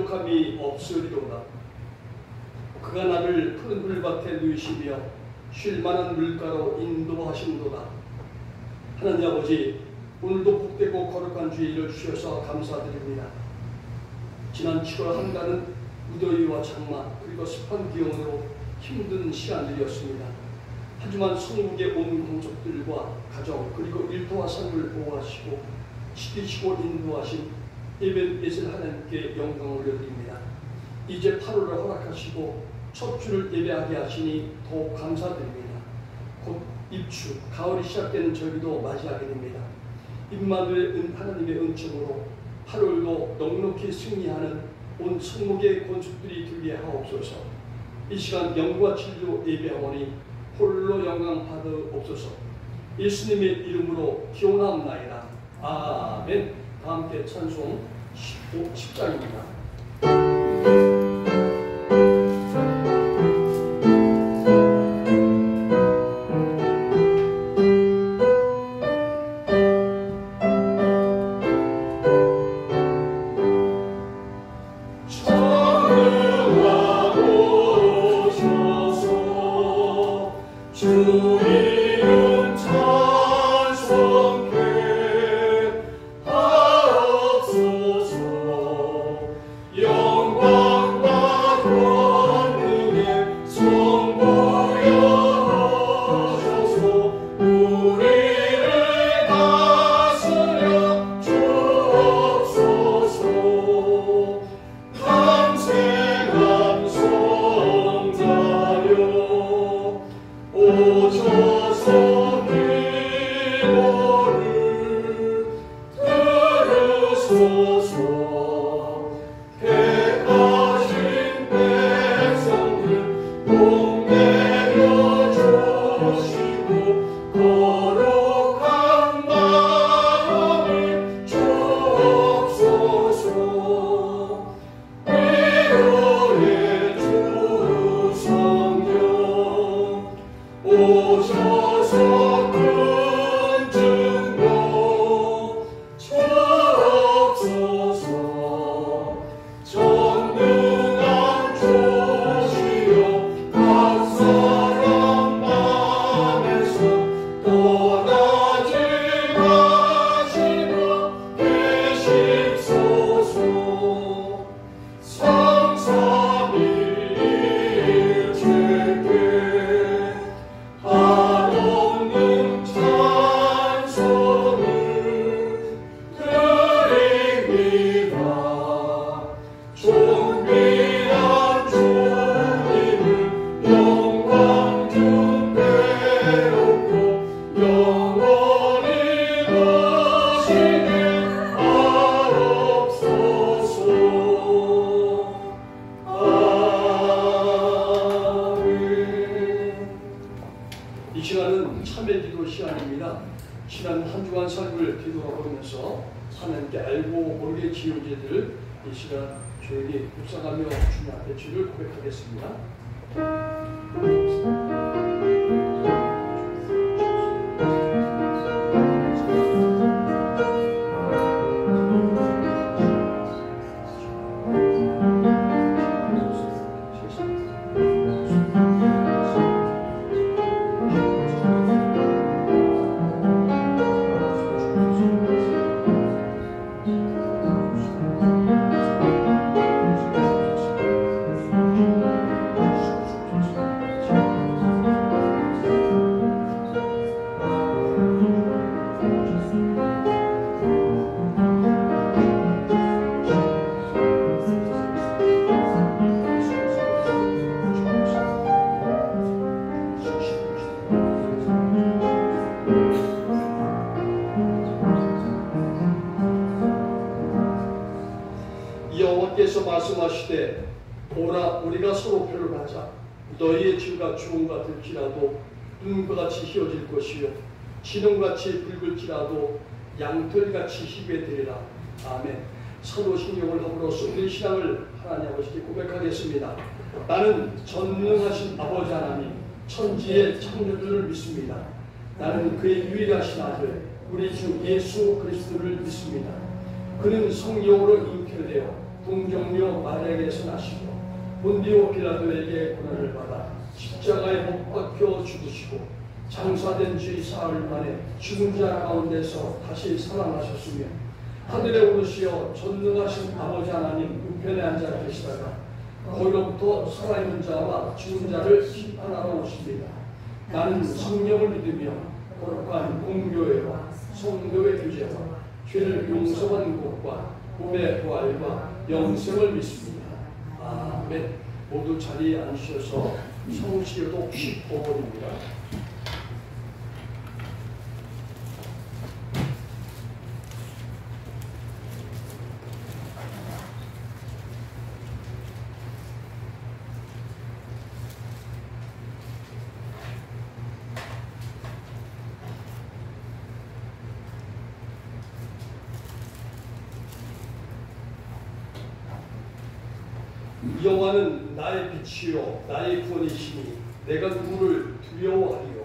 부족함이 없으리로다. 그가 나를 푸른 풀밭에 누이시며 쉴 만한 물가로 인도하신도다. 하나님 아버지, 오늘도 복되고 거룩한 주일을 주셔서 감사드립니다. 지난 7월 한가는 무더위와 장마 그리고 습한 기온으로 힘든 시간들이었습니다. 하지만 성국의 온 공적들과 가정 그리고 일터와 삶을 보호하시고 지키시고 인도하신 예배에서 하나님께 영광을 올려드립니다. 이제 8월을 허락하시고 첫 주를 예배하게 하시니 더욱 감사드립니다. 곧 입추, 가을이 시작되는 저희도 맞이하게 됩니다. 임마누엘 하나님의 은총으로 8월도 넉넉히 승리하는 온 성목의 건축들이 되게 하옵소서. 이 시간 영과 진리로 예배하오니 홀로 영광 받으옵소서. 예수님의 이름으로 기원하옵나이다. 아멘. 다 함께 찬송 10장입니다. 지난 한 주간 삶을 뒤돌아보면서 하나님께 알고 모르게 지은 죄들 이 시간 조용히 묵상하며 주님 앞에 죄를 고백하겠습니다. 여호와께서 말씀하시되 오라 우리가 서로 변론하자. 너희의 죄가 주홍과 들지라도 눈과 같이 휘어질 것이요 진홍같이 붉을지라도 양털같이 희게 되리라. 아멘. 서로 신경을 함으로써 우리 신앙을 하나님 아버지께 고백하겠습니다. 나는 전능하신 아버지 하나님 천지의 창조주를 믿습니다. 나는 그의 유일하신 아들 우리 주 예수 그리스도를 믿습니다. 그는 성령으로 잉태되어 동정녀 마리아에게서 나시고 본디오 빌라도에게 고난을 받아 십자가에 못 박혀 죽으시고 장사된 지 사흘 만에 죽은 자 가운데서 다시 살아나셨으며 하늘에 오르시어 전능하신 아버지 하나님 우편에 앉아 계시다가 거기로부터 살아있는 자와 죽은 자를 심판하러 오십니다. 나는 성령을 믿으며 거룩한 공교회와 성도의 교제와 죄를 용서받는 것과 몸의 부활과 영생을 믿습니다. 아멘. 모두 자리에 앉으셔서 성시효도 15번입니다. 여호와는 나의 빛이요 나의 구원이시니 내가 누구를 두려워하리요.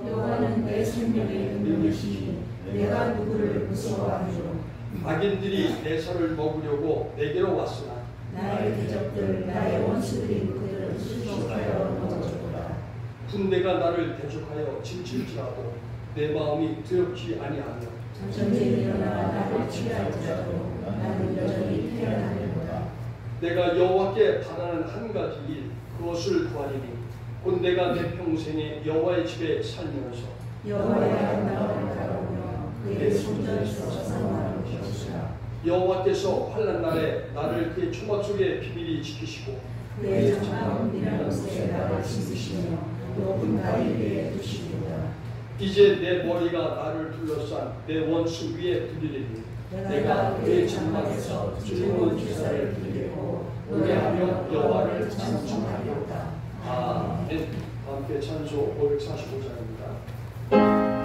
여호와는 내 생명의 능력이시니 내가 누구를 무서워하리요. 악인들이 내 살을 먹으려고 내게로 왔으나 나의 대적들 나의 원수들인 그들을 수족하여 넘어졌도다. 군대가 나를 대적하여 침칠지라도 내 마음이 두렵지 아니하며 전쟁이 일어나 나를 취할지라도 나는 여전히 태어나리로다. 내가 여호와께 바라는 한 가지 일 그것을 구하리니 곧 내가 내 평생에 여호와의 집에 살면서 여호와의 아름다움을 바라보며 그의 성전에서 상관을 주시라. 여호와께서 환난 날에 나를 그의 초막 속에 비밀히 지키시고 그의 장막은 미란 곳에 나를 지키시며 높은 바위 위에 두시리로다. 이제 내 머리가 나를 둘러싼 내 원수 위에 들리리니 내가 그의 장막에서 즐거운 기사를 들리고 노래하며 여호와를 찬송하리로다. 아멘. 함께 찬송 545장입니다.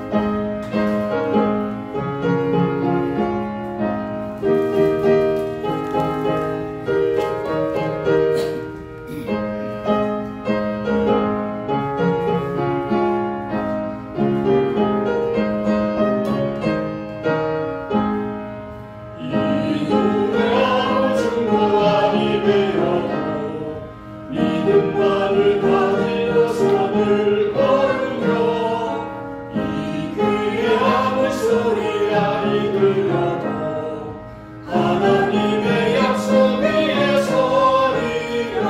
믿음만을 가지고 손을 걸으며 이 그의 아무 소리가 이끌려도 하나님의 약속 위에 서리라.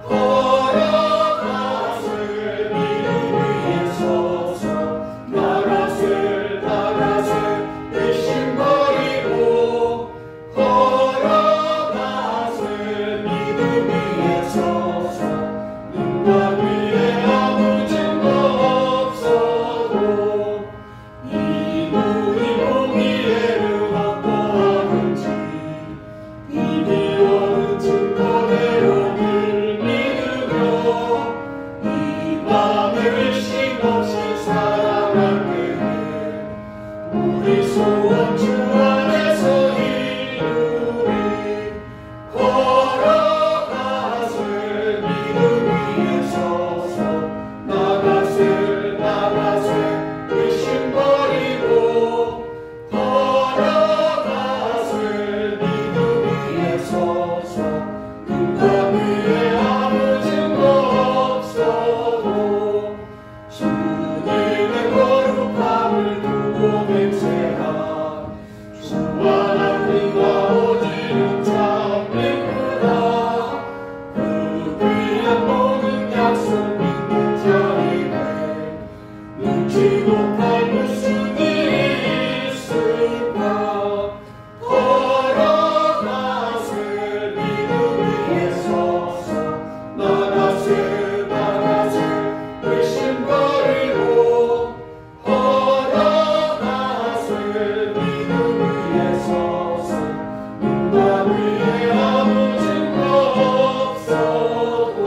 걸어가세 믿음 위에 서서 나가세 나가세 의심 버리고 걸어가세 믿음 위에 서서 눈과 위에 아무 증거 없어도 이 눈이 공의에는 어떠하든지 이미 오는 증거대로 늘 믿으며 이 밤에 의심 없이 살아갈 때에 우리 소원 주 안에서 이루리. 걸어가세 믿음 위에 서서 나가세 나가세 의심 버리고 걸어가세 믿음 위에 서서 눈과 위에 아무 증거 없어도 주님의 거룩함을 두고 맹세한 주 하나님과 오직은 참 믿구나. 그 귀한 모든 약속 믿는 자에게 눈치 못할 무슨 일이 있을까. 걸어가세 믿음 위에 서서 나가세 나가세 의심 버리고 걸어가세 믿음 위에 서서 눈과 위에 아무 증거 없어도.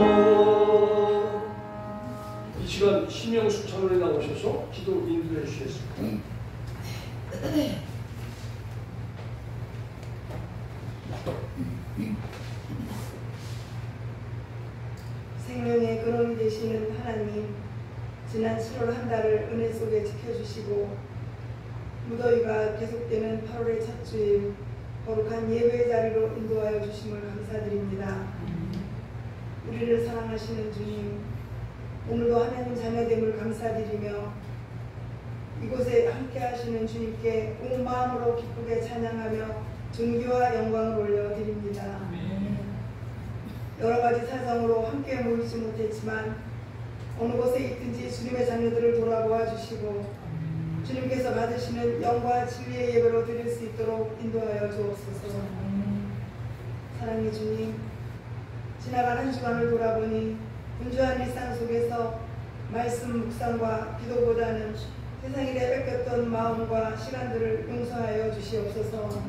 이 시간 심영숙 장로님 나오셔서 기도 인도해 주시겠습니다. 생명의 근원이 되시는 하나님, 지난 7월 한 달을 은혜 속에 지켜주시고 무더위가 계속되는 8월의 첫 주일 거룩한 예배의 자리로 인도하여 주심을 감사드립니다. 우리를 사랑하시는 주님, 오늘도 하나님 자녀됨을 감사드리며 이곳에 함께 하시는 주님께 온 마음으로 기쁘게 찬양하며 존귀와 영광을 올려드립니다. 여러 가지 사정으로 함께 모이지 못했지만 어느 곳에 있든지 주님의 자녀들을 돌아보아 주시고 주님께서 받으시는 영과 진리의 예배로 드릴 수 있도록 인도하여 주옵소서. 사랑의 주님, 지나간 한 주간을 돌아보니 분주한 일상 속에서 말씀 묵상과 기도보다는 세상 일에 뺏겼던 마음과 시간들을 용서하여 주시옵소서.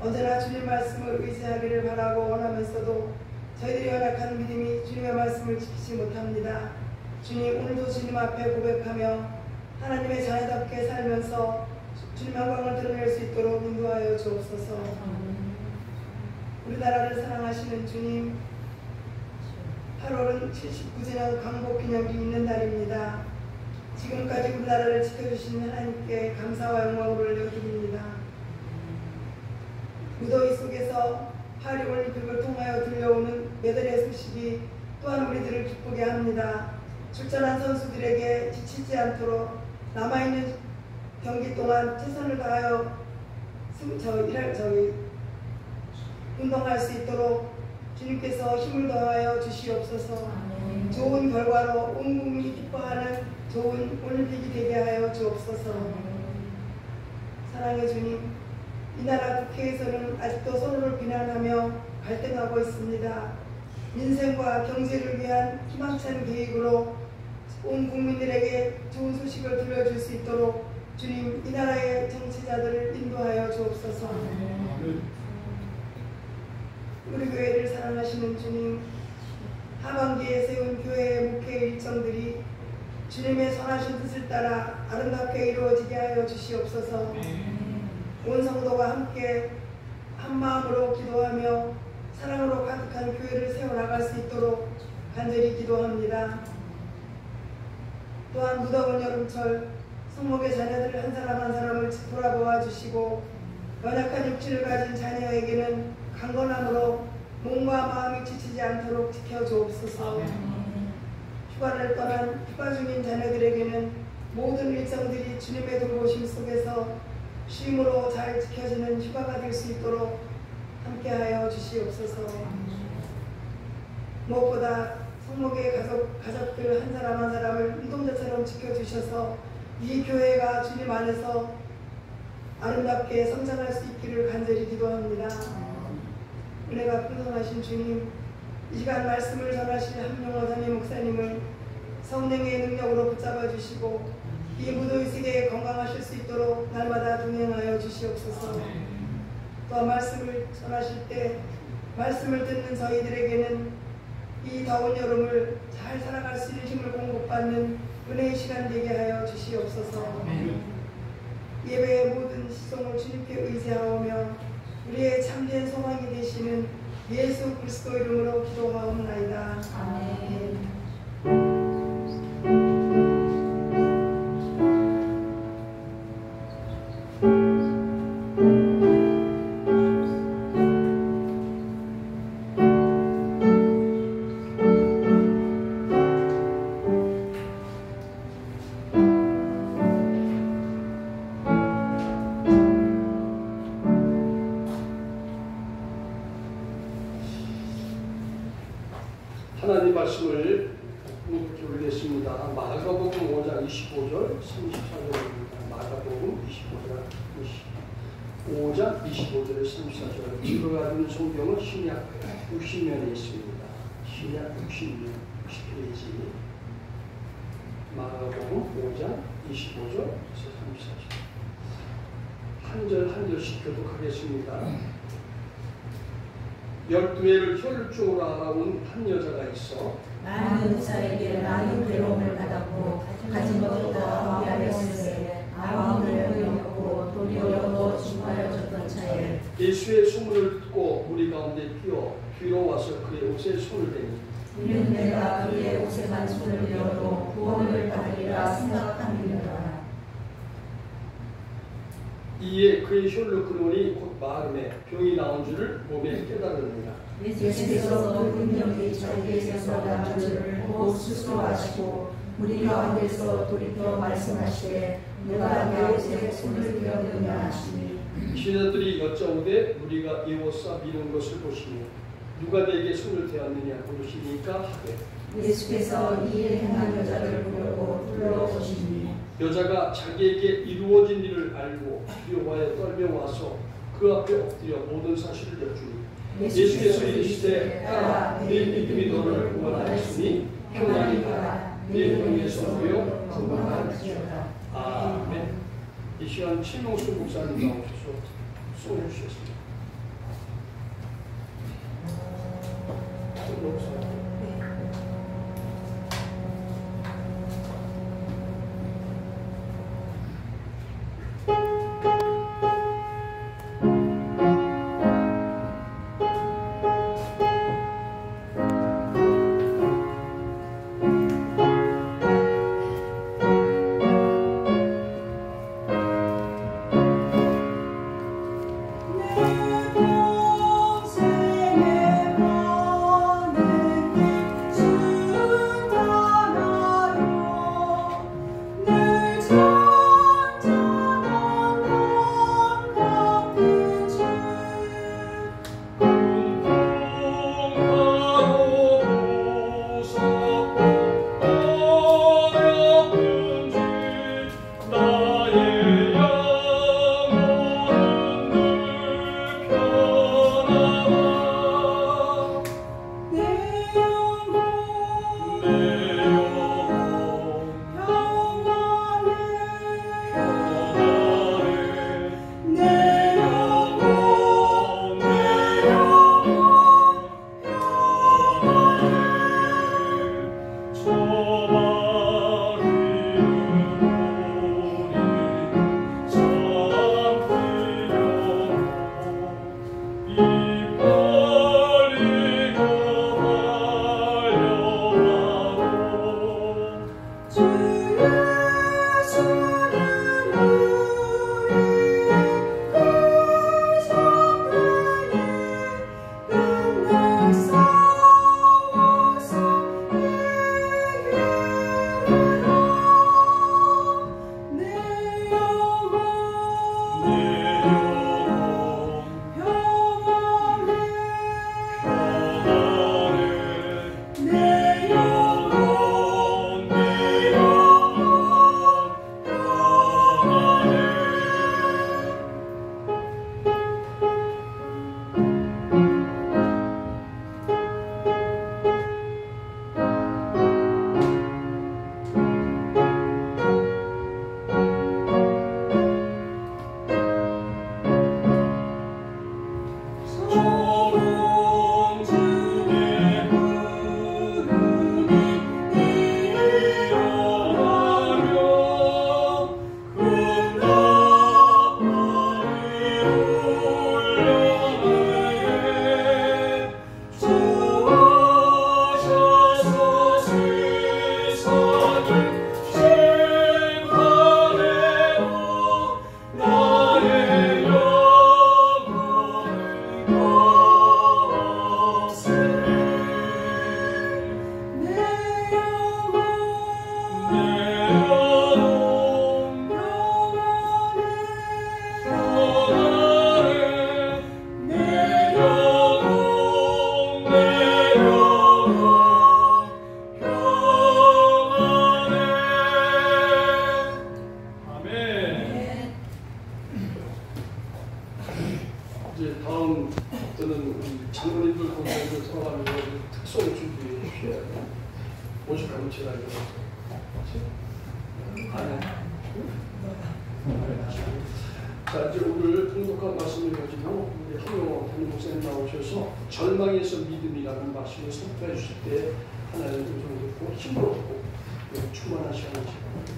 언제나 주님 말씀을 의지하기를 바라고 원하면서도 저희들의 연약한 믿음이 주님의 말씀을 지키지 못합니다. 주님, 오늘도 주님 앞에 고백하며 하나님의 자녀답게 살면서 주님 영광을 드러낼 수 있도록 인도하여 주옵소서. 우리나라를 사랑하시는 주님, 8월은 79주년 광복기념일이 있는 날입니다. 지금까지 우리나라를 지켜주신 하나님께 감사와 영광을 올려드립니다. 무더위 속에서 파리 올림픽을 통하여 들려오는 메달의 소식이 또한 우리들을 기쁘게 합니다. 출전한 선수들에게 지치지 않도록 남아있는 경기 동안 최선을 다하여 운동할 수 있도록 주님께서 힘을 더하여 주시옵소서. 좋은 결과로 온 국민이 기뻐하는 좋은 올림픽이 되게 하여 주옵소서. 사랑의 주님, 이 나라 국회에서는 아직도 서로를 비난하며 갈등하고 있습니다. 민생과 경제를 위한 희망찬 계획으로 온 국민들에게 좋은 소식을 들려줄 수 있도록 주님, 이 나라의 정치자들을 인도하여 주옵소서. 우리 교회를 사랑하시는 주님, 하반기에 세운 교회의 목회 일정들이 주님의 선하신 뜻을 따라 아름답게 이루어지게 하여 주시옵소서. 온 성도가 함께 한 마음으로 기도하며 사랑으로 가득한 교회를 세워나갈 수 있도록 간절히 기도합니다. 또한 무더운 여름철 성목의 자녀들 한 사람 한 사람을 돌아보아 주시고 연약한 육체를 가진 자녀에게는 강건함으로 몸과 마음이 지치지 않도록 지켜주옵소서. 휴가를 떠난 휴가 중인 자녀들에게는 모든 일정들이 주님의 돌보심 속에서 쉼으로 잘 지켜지는 휴가가 될 수 있도록 함께하여 주시옵소서. 무엇보다 성목의 가족들 한 사람 한 사람을 운동자처럼 지켜주셔서 이 교회가 주님 안에서 아름답게 성장할 수 있기를 간절히 기도합니다. 은혜가 풍성하신 주님, 이 시간 말씀을 전하실 함용호 담임 목사님을 성령의 능력으로 붙잡아 주시고 이 무더위 세계에 건강하실 수 있도록 날마다 동행하여 주시옵소서. 또 말씀을 전하실 때 말씀을 듣는 저희들에게는 이 더운 여름을 잘 살아갈 수 있는 힘을 공급받는 은혜의 시간 되게 하여 주시옵소서. 예배의 모든 시종을 주님께 의지하오며 우리의 참된 소망이 되시는 예수 그리스도 이름으로 기도하옵나이다. 아멘. 하나님 말씀을 이렇게 올리겠습니다. 마가복음 5장 25절 34절입니다. 마가복음 5장 25절에 34절. 이거 가지고 성경은 신약 60면에 있습니다. 신약 60페이지. 마가복음 5장 25절에서 34절. 한 절 한 절씩 교독하겠습니다. 12해를 혈중으로 알아온 한 여자가 있어 많은 의사에게 많은 괴로움을 받았고 가진 것도 다 포기하였으니 마음을 보였고 도리어 중하여졌던 차에 예수의 소문을 듣고 무리 가운데 뛰어 뒤로 와서 그의 옷에 손을 대니 이는 내가 그의 옷에만 손을 대어도 구원을 받으리라 생각함이니라. 이에 그의 혈로 그러니 곧 마음에 병이 나온 줄을 몸에 깨달으느니라. 예수께서 모든 영이 자기에게서 나온 줄을 곧 스스로 아시고 우리 가운데서 돌이켜 말씀하시되 누가 내 옷에 손을 대었느냐 하시니 신하들이 여짜오되 우리가 예워싸 미는 것을 보시니 누가 내게 손을 대었느냐 물으시니까 하되 예수께서 이에 행한 여자를 부르고 불러오시니 여자가 자기에게 이루어진 일을 알고 두려워하여 떨며 와서 그 앞에 엎드려 모든 사실을 여쭈니 예수께서 이르시되 딸아 네 믿음이 너를 구원하였으니 평안히 가라 네 병에서 놓여 건강하리로다. 아멘. 이 시간 최명수 목사님 나오셔서 소개해 주셨습니다. 자, 이제 오늘 통독한 말씀을 가지고 우리 한영호 담임 목사님 나오셔서 절망에서 믿음이라는 말씀을 선포해 주실 때 하나님의 음성을 듣고 힘을 얻고 충만한 시간을 지납니다.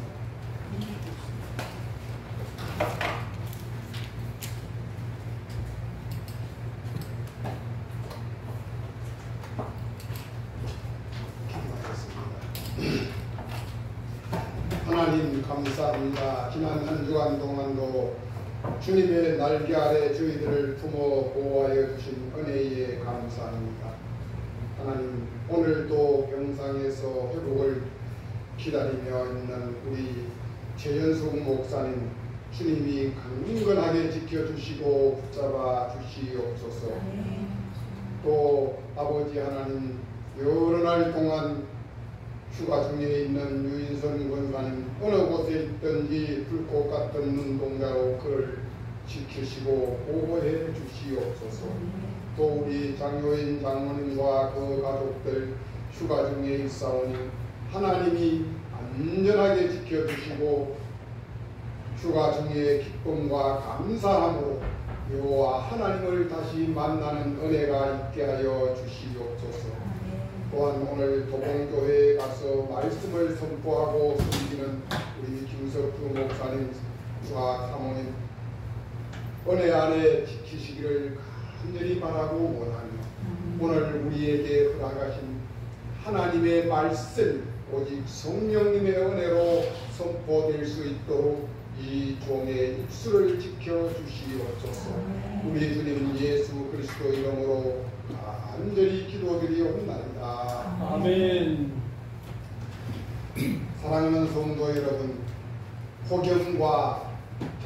하나님 감사합니다. 지난 한 주간 동안도 주님의 날개 아래 저희들을 품어 보호하여 주신 은혜에 감사합니다. 하나님, 오늘도 병상에서 회복을 기다리며 있는 우리 최연숙 목사님, 주님이 강건하게 지켜주시고 붙잡아 주시옵소서. 또 아버지 하나님, 여러 날 동안 휴가 중에 있는 유인선 권사님, 어느 곳에 있든지 불꽃 같은 눈동자로 그를 지키시고 보호해 주시옵소서. 또 우리 장로인 장모님과 그 가족들 휴가 중에 있사오니 하나님이 안전하게 지켜주시고 휴가 중에 기쁨과 감사함으로 여호와 하나님을 다시 만나는 은혜가 있게 하여 주시옵소서. 또한 오늘 도봉교회에 가서 말씀을 선포하고 섬기는 우리 김석주 목사님과 사모님 은혜 안에 지키시기를 간절히 바라고 원하며 오늘 우리에게 허락하신 하나님의 말씀 오직 성령님의 은혜로 선포될 수 있도록 이 종의 입술을 지켜주시옵소서. 우리 주님 예수 그리스도 이름으로 간절히 기도드리옵나이다. 아멘. 사랑하는 성도 여러분, 폭염과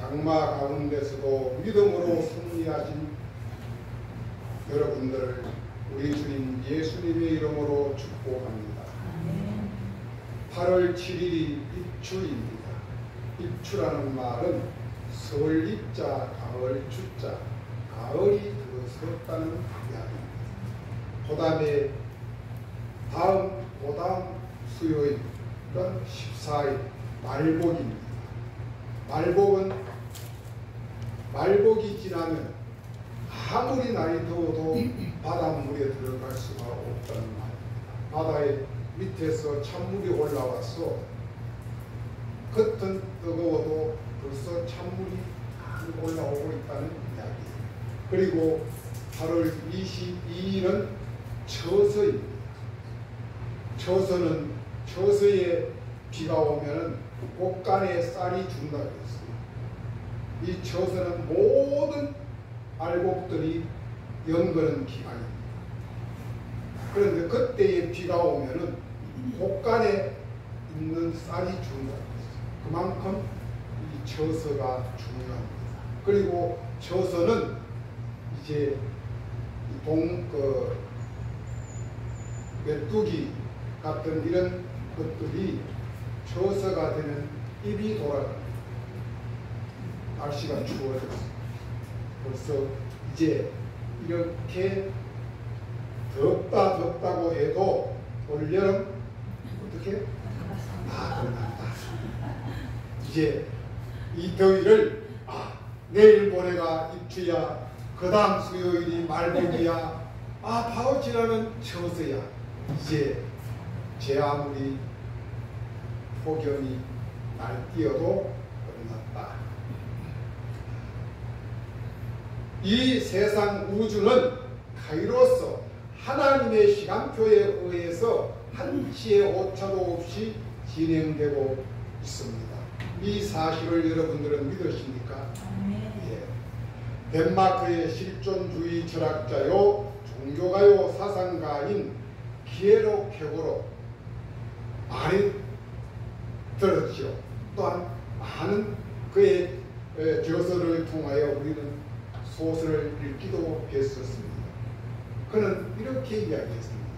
장마 가운데서도 믿음으로 승리하신 여러분들을 우리 주님 예수님의 이름으로 축복합니다. 8월 7일이 입추입니다. 입추라는 말은 설 입자, 가을 추자, 가을이 들어섰다는 이야기입니다. 그다음에 다음 수요일, 그러니까 14일 말복입니다. 말복이 지나면 아무리 날이 더워도 바닷물에 들어갈 수가 없다는 말입니다. 바다의 밑에서 찬물이 올라와서 겉은 뜨거워도 벌써 찬물이 올라오고 있다는 이야기예요. 그리고 8월 22일은 처서입니다. 처서에 비가 오면 곳간에 쌀이 준다고 했어요. 이 처서는 모든 알곡들이 연거는 기간입니다. 그런데 그때에 비가 오면은 곳간에 있는 쌀이 준다고 했어요. 그만큼 이 처서가 중요합니다. 그리고 처서는 이제 메뚜기 같은 이런 것들이 처서가 되면 입이 돌아갑니다. 날씨가 추워졌어요. 벌써 이제 이렇게 덥다고 해도 올여름 어떻게? 끝난다. 이제 이 더위를 내일 모레가 입추야, 그 다음 수요일이 말복이야, 바로 지나면 처서야. 이제 제 아무리 폭염이 날뛰어도 끝났다. 이 세상 우주는 카이로스 하나님의 시간표에 의해서 한치의 오차도 없이 진행되고 있습니다. 이 사실을 여러분들은 믿으십니까? 예. 덴마크의 실존주의 철학자요 종교가요 사상가인 기에로 케고로 많이 들었죠. 또한 많은 그의 저서를 통하여 우리는 소설을 읽기도 했었습니다. 그는 이렇게 이야기했습니다.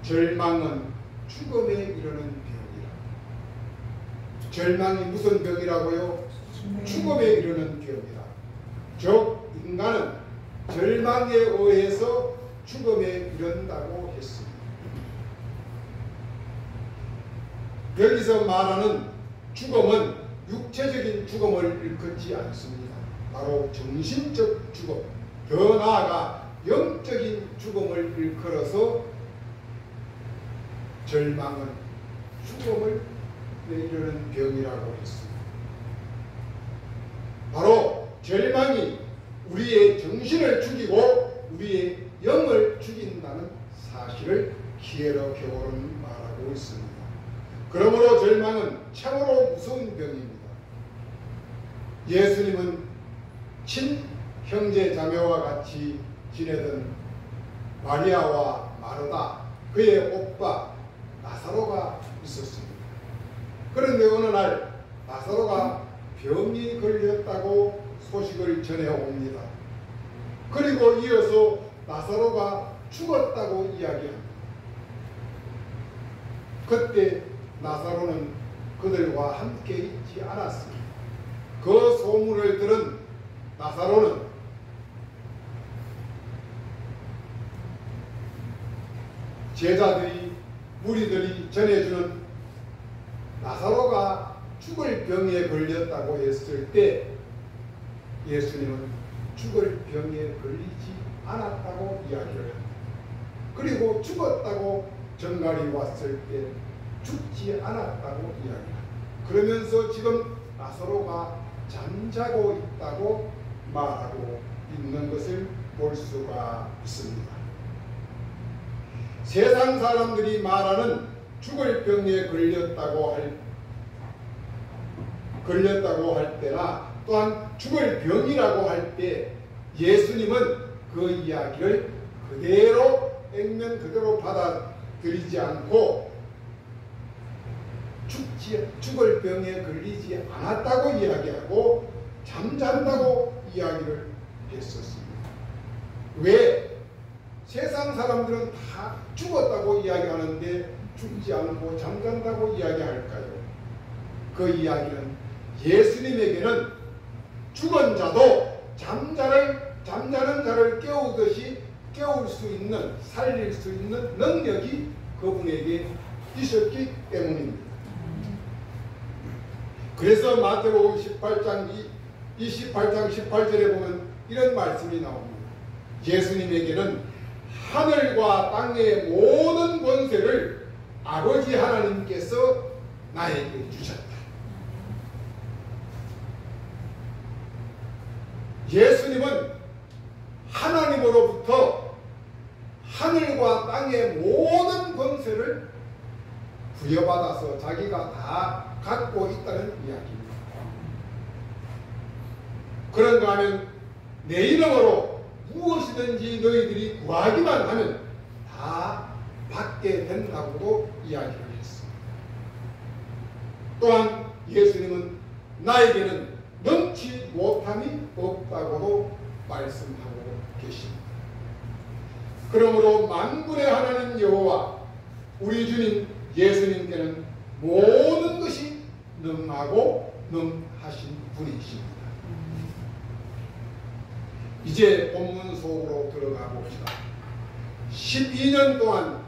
절망은 죽음에 이르는 병이라. 절망이 무슨 병이라고요? 죽음에 이르는 병이라. 즉 인간은 절망에 의해서 죽음에 이른다고 했습니다. 여기서 말하는 죽음은 육체적인 죽음을 일컫지 않습니다. 바로 정신적 죽음, 더 나아가 영적인 죽음을 일컬어서 절망은 죽음을 이르는 병이라고 했습니다. 바로 절망이 우리의 정신을 죽이고 우리의 영을 죽인다는 사실을 기에로 겨울은 말하고 있습니다. 그러므로 절망은 참으로 무서운 병입니다. 예수님은 친형제 자매와 같이 지내던 마리아와 마르다, 그의 오빠 나사로가 있었습니다. 그런데 어느 날 나사로가 병이 걸렸다고 소식을 전해옵니다. 그리고 이어서 나사로가 죽었다고 이야기합니다. 그때 나사로는 그들과 함께 있지 않았습니다. 그 소문을 들은 나사로는 제자들이, 무리들이 전해주는 나사로가 죽을 병에 걸렸다고 했을 때 예수님은 죽을 병에 걸리지 않았다고 이야기를 합니다. 그리고 죽었다고 전갈이 왔을 때 죽지 않았다고 이야기합니다. 그러면서 지금 나사로가 잠자고 있다고 말하고 있는 것을 볼 수가 있습니다. 세상 사람들이 말하는 죽을 병에 걸렸다고 할 때나 또한 죽을 병이라고 할 때 예수님은 그 이야기를 그대로 액면 그대로 받아들이지 않고 죽을 병에 걸리지 않았다고 이야기하고 잠잔다고 이야기를 했었습니다. 왜? 세상 사람들은 다 죽었다고 이야기하는데 죽지 않고 잠잔다고 이야기할까요? 그 이야기는 예수님에게는 죽은 자도 잠자는 자를 깨우듯이 깨울 수 있는, 살릴 수 있는 능력이 그분에게 있었기 때문입니다. 그래서 마태복음 18장 18절에 보면 이런 말씀이 나옵니다. 예수님에게는 하늘과 땅의 모든 권세를 아버지 하나님께서 나에게 주셨다. 예수님은 하나님으로부터 하늘과 땅의 모든 권세를 부여받아서 자기가 다 갖고 있다는 이야기입니다. 그런가 하면 내 이름으로 무엇이든지 너희들이 구하기만 하면 다 받게 된다고도 이야기를 했습니다. 또한 예수님은 나에게는 넘치 못함이 없다고도 말씀하고 계십니다. 그러므로 만군의 하나님 여호와 우리 주님 예수님께는 모든 것이 능하고 능하신 분이십니다. 이제 본문 속으로 들어가 봅시다. 12년 동안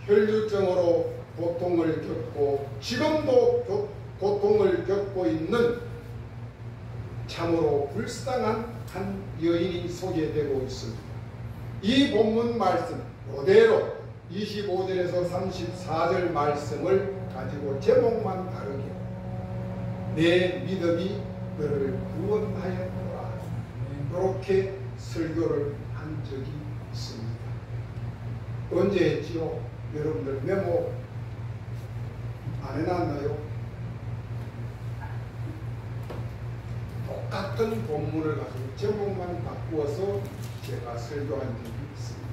혈류증으로 고통을 겪고 지금도 고통을 겪고 있는 참으로 불쌍한 한 여인이 소개되고 있습니다. 이 본문 말씀 그대로 25절에서 34절 말씀을 가지고 제목만 다르게 내 믿음이 너를 구원하였노라, 그렇게 설교를 한 적이 있습니다. 언제 했지요? 여러분들 메모 안 해놨나요? 똑같은 본문을 가지고 제목만 바꾸어서 제가 설교한 적이 있습니다.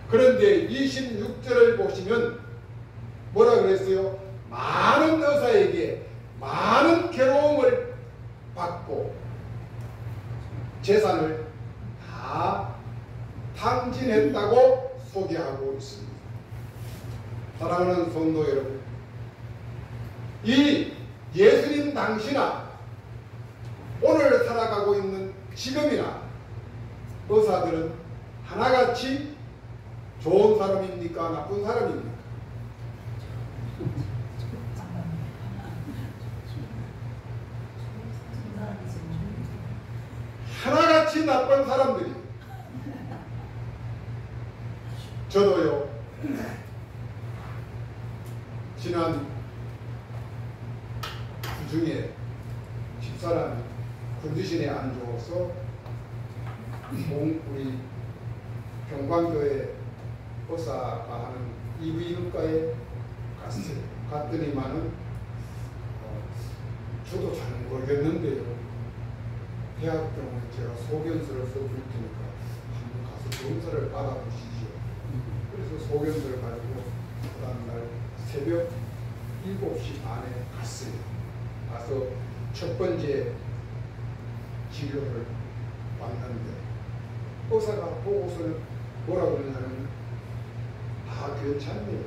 그런데 26절을 보시면 뭐라 그랬어요? 많은 의사에게 많은 괴로움을 받고 재산을 다 탕진했다고 소개하고 있습니다. 사랑하는 성도 여러분, 이 예수님 당시나 오늘 살아가고 있는 지금이나 의사들은 하나같이 좋은 사람입니까? 나쁜 사람입니까? 하나같이 나쁜 사람들이. 저도요, 지난 주중에 집사람이 컨디션이 안 좋아서 우리 경광교회 의사가 하는 EV인과에 갔어요. 갔더니만은 저도 잘 모르겠는데요, 대학병원에 제가 소견서를 써줄 테니까 한번 가서 검사를 받아보시죠. 그래서 소견서를 가지고 그 다음날 새벽 7시 반에 갔어요. 가서 첫 번째 진료를 왔는데 의사가 보고서는 뭐라고 그러냐면 다 괜찮네요.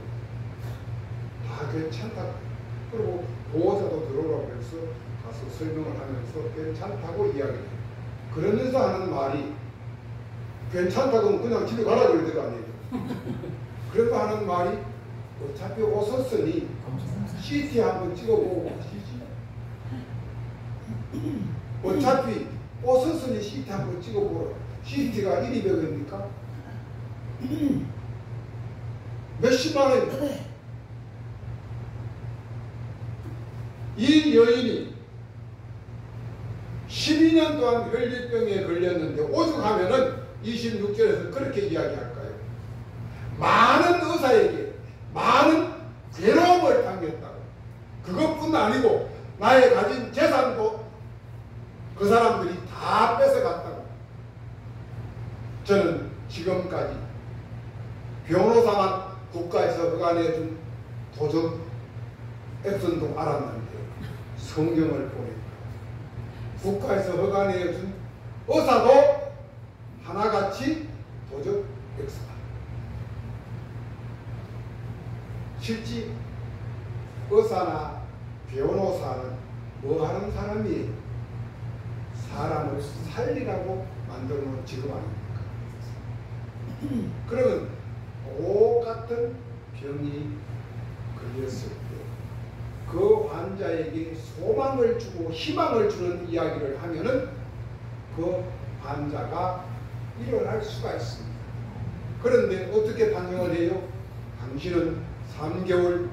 다 괜찮다. 그리고 보호자도 들어오라고 해서 가서 설명을 하면서 괜찮다고 이야기해요. 그러면서 하는 말이 괜찮다고 하면 그냥 집에 가라 그럴 때가 아니에요. 그래서 하는 말이 어차피 오셨으니 CT 한번 찍어보고 가시지. 어차피 오셨으니 CT 한번 찍어보라. CT가 1,200원입니까? 몇십만 원입니다. 이 여인이 12년 동안 혈류병에 걸렸는데 오죽하면은 26절에서 그렇게 이야기할까요? 많은 의사에게 많은 괴로움을 당했다고. 그것뿐 아니고 나의 가진 재산도 그 사람들이 다 뺏어갔다고. 저는 지금까지 변호사만 국가에서 허가내준 도적 액션도 알았는데 성경을 보니까 국가에서 허가내준 의사도 하나같이 도적 액수다. 실제 의사나 변호사는 뭐 하는 사람이에요? 사람을 살리라고 만들어 놓은 직업 아닙니까? 그러면 똑같은 병이 걸렸을 때 그 환자에게 소망을 주고 희망을 주는 이야기를 하면은 그 환자가 일어날 수가 있습니다. 그런데 어떻게 판정을 해요? 당신은 3개월짜리,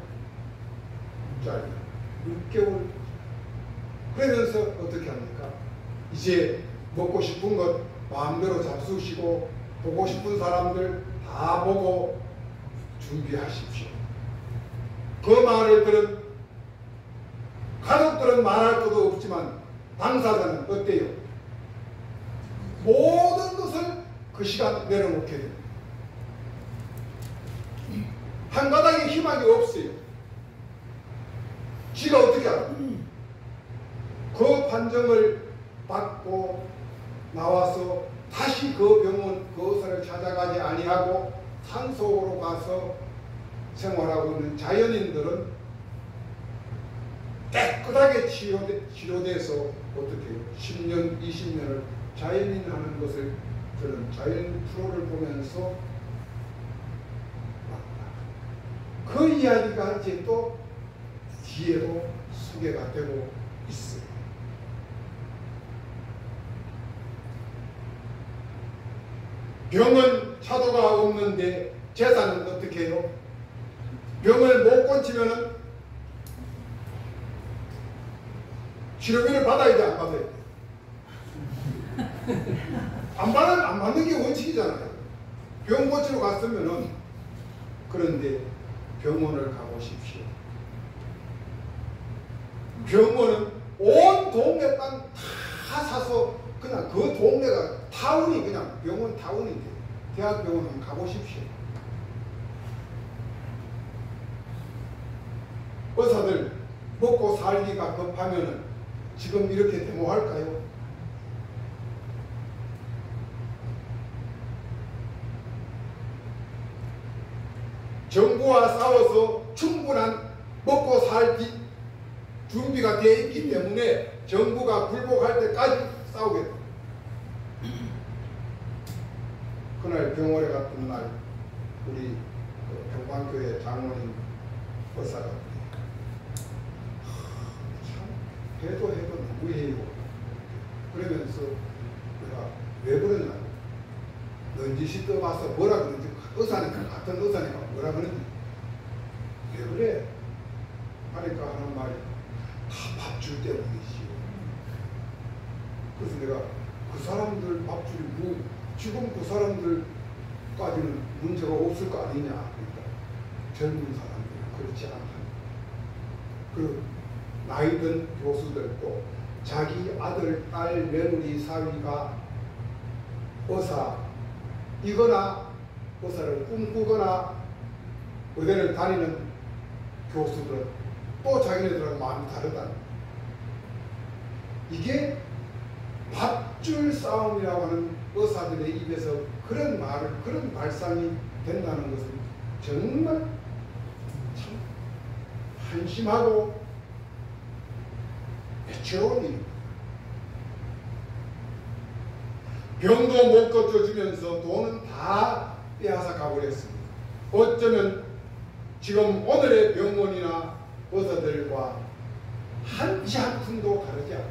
6개월. 그러면서 어떻게 합니까? 이제 먹고 싶은 것 마음대로 잡수시고 보고 싶은 사람들 다 보고 준비하십시오. 그 말을 들은 가족들은 말할 것도 없지만 당사자는 어때요? 모든 것을 그 시간 내려놓게 됩니다. 한 가닥의 희망이 없어요. 지가 어떻게 알아? 그 판정을 받고 나와서 다시 그 병원 그 의사를 찾아가지 아니하고 산속으로 가서 생활하고 있는 자연인들은 깨끗하게 치료돼서 어떻게 해요? 10년, 20년을 자연인 하는 것을 저는 자연 프로를 보면서 봤다. 그 이야기가 이제 또 뒤에도 소개가 되고 있어요. 병은 차도가 없는데 재산은 어떻게 해요? 병을 못 고치면은 치료비를 받아야 돼, 안 받아야 돼? 안 받는 게 원칙이잖아요. 병 고치러 갔으면은. 그런데 병원을 가보십시오. 병원은 온 동네 땅 다 사서 그냥 그 동네가 타운이 그냥 병원 타운이 돼요. 대학병원은 가보십시오. 의사들 먹고 살기가 급하면은 지금 이렇게 데모할까요? 정부와 싸워서 충분한 먹고 살기 준비가 되어 있기 때문에 정부가 굴복할 때까지 싸우겠다. 그날 병원에 갔던 날 우리 평방교회 장로님 의사가 참 해도 너무해요. 그러면서 내가 왜 그러냐, 넌지시 떠봐서 뭐라 그러는지, 의사니까 같은 의사니까 뭐라 그러는지 왜 그래? 하니까 하는 말이 다 밥줄 때문이지요. 그래서 내가 그 사람들 밥줄이 뭐 지금 그 사람들까지는 문제가 없을 거 아니냐. 그러니까 젊은 사람들은 그렇지 않다. 그 나이 든 교수들도 자기 아들, 딸, 며느리, 사위가 의사이거나 의사를 꿈꾸거나 의대를 다니는 교수들은 또 자기네들하고 마음이 다르다. 이게 밧줄 싸움이라고 하는 의사들의 입에서 그런 말을, 그런 발상이 된다는 것은 정말 참 한심하고 애처로운 일입니다. 병도 못 고쳐주면서 돈은 다 빼앗아 가버렸습니다. 어쩌면 지금 오늘의 병원이나 의사들과 한치 한 푼도 다르지 않다.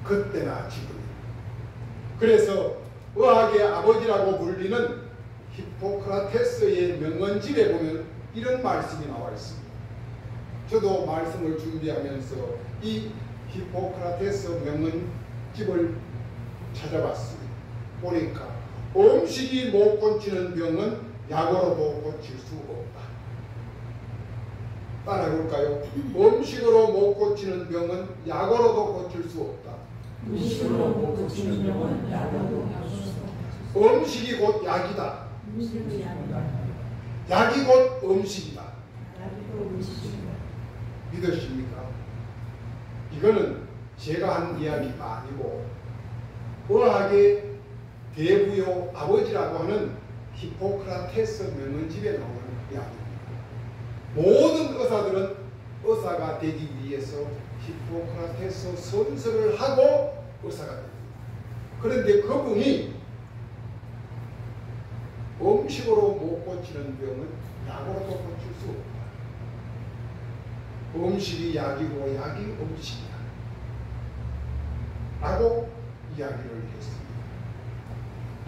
그때나 지금. 그래서 의학의 아버지라고 불리는 히포크라테스의 명언집에 보면 이런 말씀이 나와 있습니다. 저도 말씀을 준비하면서 이 히포크라테스 명언집을 찾아봤습니다. 보니까 음식이 못 고치는 병은 약으로도 고칠 수 없다. 따라해볼까요? 음식으로 못 고치는 병은 약으로도 고칠 수 없다. 음식으로 못 고치는 병은 약으로도 고칠 수 없다. 음식이 곧 약이다. 음식이 약이다. 약이 곧 음식이다. 약이 곧 음식이다. 믿으십니까? 이거는 제가 한 이야기가 아니고 의학의 대부요 아버지라고 하는 히포크라테스 명언집에 나오는 이야기입니다. 모든 의사들은 의사가 되기 위해서 히포크라테스 선서를 하고 의사가 됩니다. 그런데 그분이 음식으로 못 고치는 병은 약으로도 고칠 수 없다. 음식이 약이고 약이 음식이다 라고 이야기를 했습니다.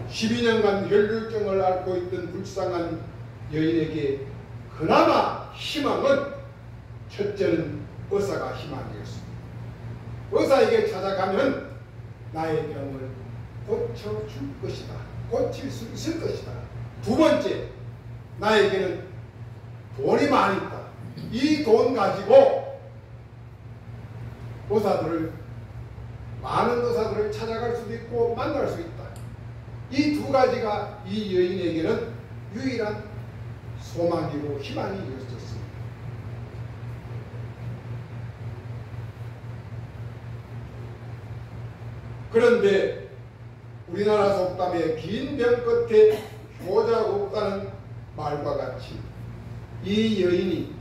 12년간 혈류증을 앓고 있던 불쌍한 여인에게 그나마 희망은, 첫째는 의사가 희망이었습니다. 의사에게 찾아가면 나의 병을 고쳐줄 것이다. 고칠 수 있을 것이다. 두 번째, 나에게는 돈이 많이 있다. 이 돈 가지고 많은 의사들을 찾아갈 수도 있고 만날 수 있다. 이 두 가지가 이 여인에게는 유일한 소망이고 희망이 있었습니다. 그런데 우리나라 속담에 긴 병 끝에 효자가 없다는 말과 같이 이 여인이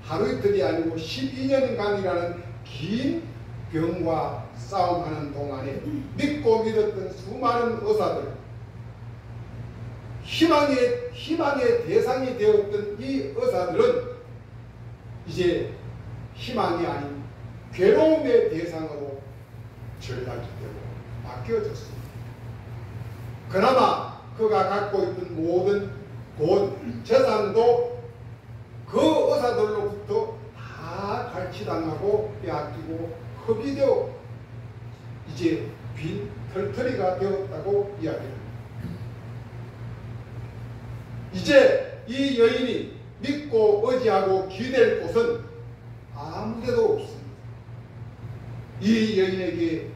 하루 이틀이 아니고 12년간이라는 긴 병과 싸움하는 동안에 믿고 믿었던 수많은 의사들, 희망의 대상이 되었던 이 의사들은 이제 희망이 아닌 괴로움의 대상으로 전락이 되고 바뀌어졌습니다. 그나마 그가 갖고 있던 모든 돈, 재산도 그 의사들로부터 다 갈취당하고 빼앗기고 허비되어 이제 빈 털터리가 되었다고 이야기합니다. 이제 이 여인이 믿고 의지하고 기댈 곳은 아무데도 없습니다. 이 여인에게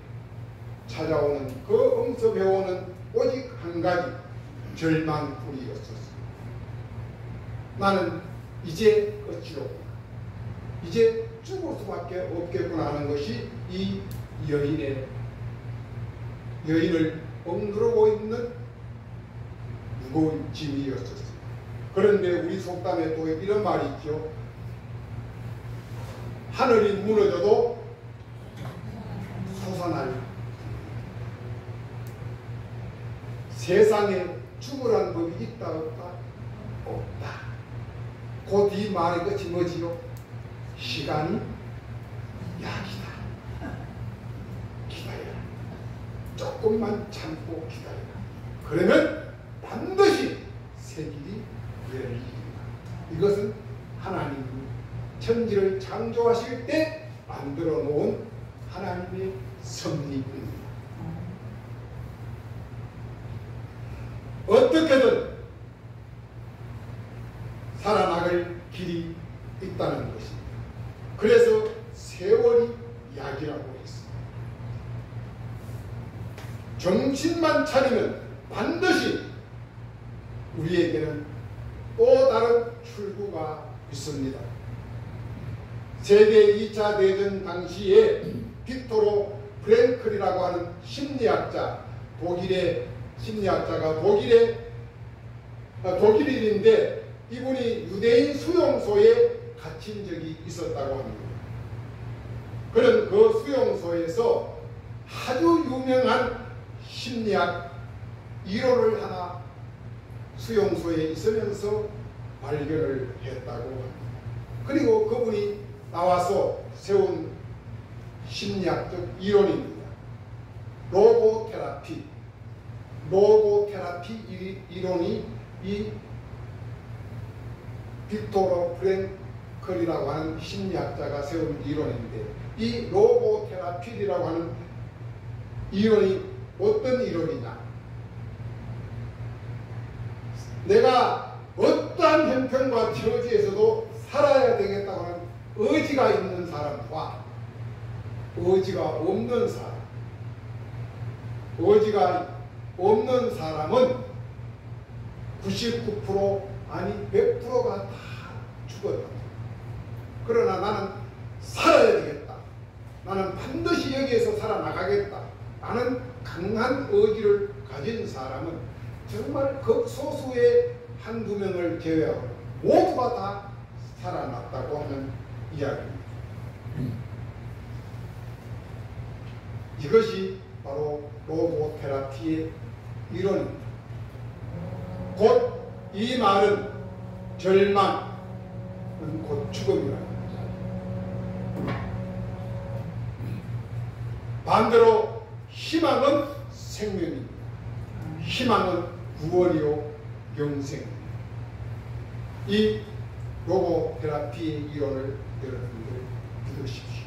찾아오는 그 응습해오는 오직 한 가지 절망뿐이었습니다. 나는 이제 끝이로구나. 이제 죽을 수밖에 없겠구나 하는 것이 이 여인을 엉그러고 있는 무거운 짐이었습니다. 그런데 우리 속담에 또 이런 말이 있죠. 하늘이 무너져도 솟아날 세상에 죽으라는 법이 있다 없다? 없다. 곧 이 말의 끝이 뭐지요? 시간이 약이다. 기다려라. 조금만 참고 기다려라. 그러면 반드시 새 길이 열리리라. 이것은 하나님이 천지를 창조하실 때 만들어 놓은 하나님의 섭리입니다. 어떻게든 살아나갈 길이 있다는 것입니다. 그래서 세월이 약이다. 자기라고 했습니다. 정신만 차리면 반드시 우리에게는 또 다른 출구가 있습니다. 세계 2차 대전 당시에 빅토르 프랭클이라고 하는 심리학자, 독일의 심리학자가 독일인인데 이분이 유대인 수용소에 갇힌 적이 있었다고 합니다. 그는 그 수용소에서 아주 유명한 심리학 이론을 하나 수용소에 있으면서 발견을 했다고 합니다. 그리고 그분이 나와서 세운 심리학적 이론입니다. 로고테라피 이론이 이 빅토르 프랭클이라고 하는 심리학자가 세운 이론인데, 이 로고테라피라고 하는 이론이 어떤 이론이냐? 내가 어떠한 형편과 처지에서도 살아야 되겠다고 하는 의지가 있는 사람과 의지가 없는 사람, 의지가 없는 사람은 99% 아니 100%가 다 죽었다. 그러나 나는 살아야 되겠다. 나는 반드시 여기에서 살아나가겠다. 라는 강한 의지를 가진 사람은 정말 극소수의 한두 명을 제외하고 모두가 다 살아났다고 하는 이야기입니다. 이것이 바로 로고테라피의 이론입니다. 곧 이 말은 절망은 곧 죽음이라는 거죠. 반대로 희망은 생명입니다. 희망은 구원이요 영생입니다. 이 로고테라피의 이론을 여러분들 믿으십시오.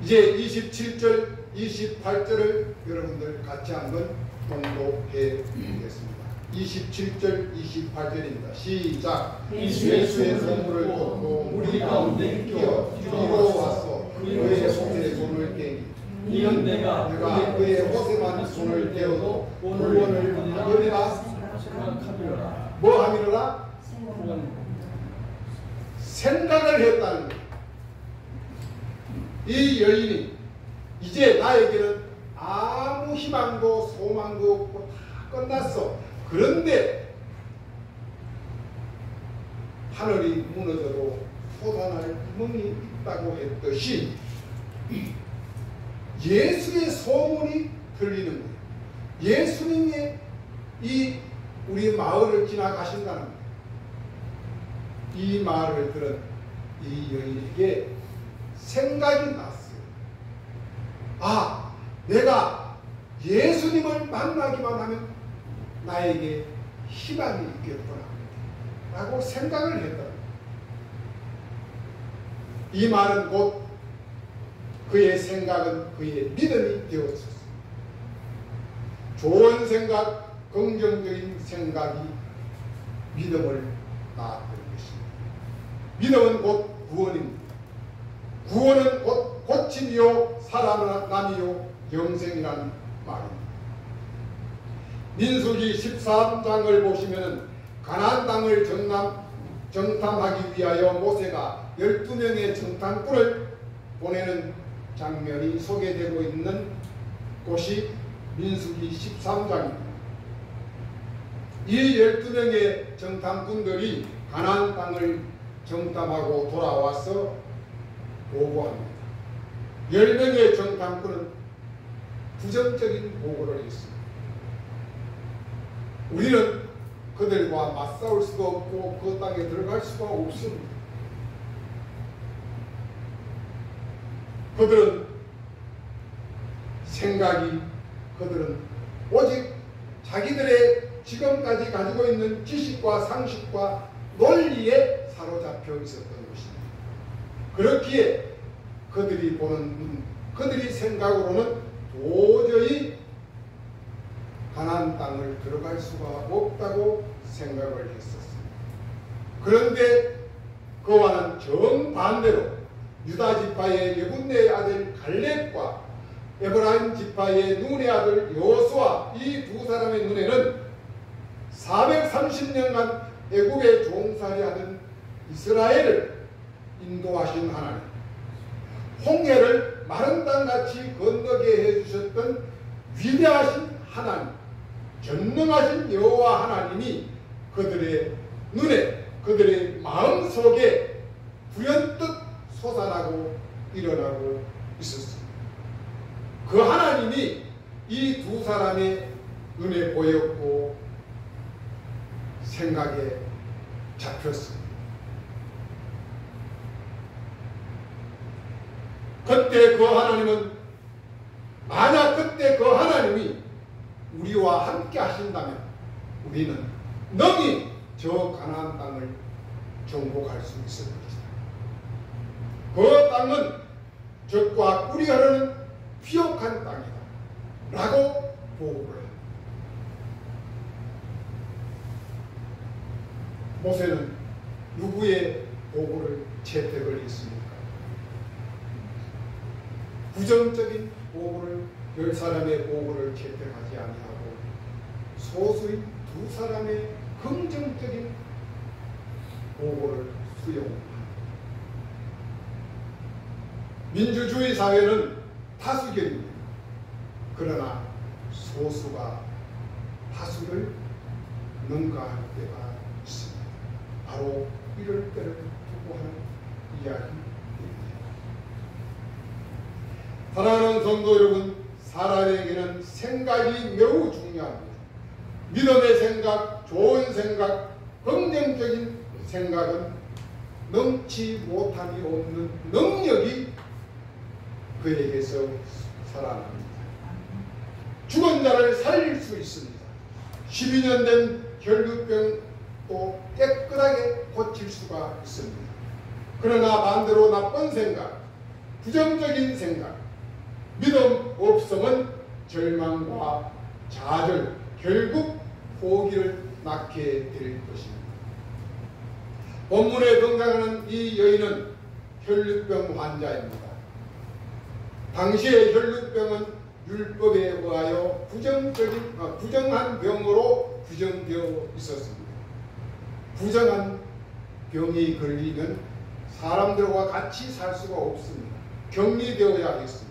이제 27절, 28절을 여러분들 같이 한번 공독해 보겠습니다. 27절, 28절입니다. 시작. 예수의 손을 걷고 우리 가운데 끼어 뒤로 와서 그의 손에 손을 떼니 이는 내가 그의 옷에만 손을 떼어도 구원을 받으리라. 뭐 하미로라? 생각을 했다는 거예요. 이 여인이 이제 나에게는 아무 희망도 소망도 없고 다 끝났어. 그런데 하늘이 무너져도 솟아날 구멍이 있다고 했듯이 예수의 소문이 들리는 거예요. 예수님의 이 우리 마을을 지나가신다는 거예요. 이 말을 들은 이 여인에게 생각이 났어요. 아, 내가 예수님을 만나기만 하면 나에게 희망이 있겠구나 라고 생각을 했다. 이 말은 곧 그의 생각은 그의 믿음이 되었었습니다. 좋은 생각, 긍정적인 생각이 믿음을 낳았던 것입니다. 믿음은 곧 구원입니다. 구원은 곧 고침이요 살아남이요 영생이라는 말입니다. 민수기 13장을 보시면 가나안 땅을 정탐하기 위하여 모세가 12명의 정탐꾼을 보내는 장면이 소개되고 있는 곳이 민수기 13장입니다. 이 12명의 정탐꾼들이 가나안 땅을 정탐하고 돌아와서 보고합니다. 10명의 정탐꾼은 부정적인 보고를 했습니다. 우리는 그들과 맞싸울 수도 없고 그 땅에 들어갈 수가 없습니다. 그들은 그들은 오직 자기들의 지금까지 가지고 있는 지식과 상식과 논리에 사로잡혀 있었던 것입니다. 그렇기에 그들이 그들이 생각으로는 도저히 가나안 땅을 들어갈 수가 없다고 생각을 했었습니다. 그런데 그와는 정반대로 유다 지파의 예분네의 아들 갈렙과 에브라임 지파의 눈의 아들 여호수아, 이 두 사람의 눈에는 430년간 애굽에 종살이하던 이스라엘을 인도하신 하나님, 홍해를 마른 땅같이 건너게 해주셨던 위대하신 하나님, 전능하신 여호와 하나님이 그들의 눈에, 그들의 마음속에 불현듯 솟아나고 일어나고 있었습니다. 그 하나님이 이 두 사람의 눈에 보였고 생각에 잡혔습니다. 그때 그 하나님은, 만약 그때 그 하나님이 우리와 함께 하신다면 우리는 능히 저 가나안 땅을 정복할 수 있을 것이다. 그 땅은 젖과 꿀이 흐르는 피옥한 땅이다 라고 보고를 합니다. 모세는 누구의 보고를 채택을 했습니까? 부정적인 보고를, 10사람의 보고를 채택하지 아니하고 소수인 2사람의 긍정적인 보고를 수용합니다. 민주주의 사회는 다수결입니다. 그러나 소수가 다수를 능가할 때가 있습니다. 바로 이럴 때를 두고 하는 이야기입니다. 사랑하는 성도 여러분, 사람에게는 생각이 매우 중요합니다. 믿음의 생각, 좋은 생각, 긍정적인 생각은 넘치 못함이 없는 능력이 그에게서 살아납니다. 죽은 자를 살릴 수 있습니다. 12년 된 혈루병도 깨끗하게 고칠 수가 있습니다. 그러나 반대로 나쁜 생각, 부정적인 생각, 믿음 없음은 절망과 좌절, 결국 포기를 낳게 될 것입니다. 본문에 등장하는 이 여인은 혈루병 환자입니다. 당시의 혈루병은 율법에 의하여 부정한 병으로 규정되어 있었습니다. 부정한 병이 걸리면 사람들과 같이 살 수가 없습니다. 격리되어야 했습니다.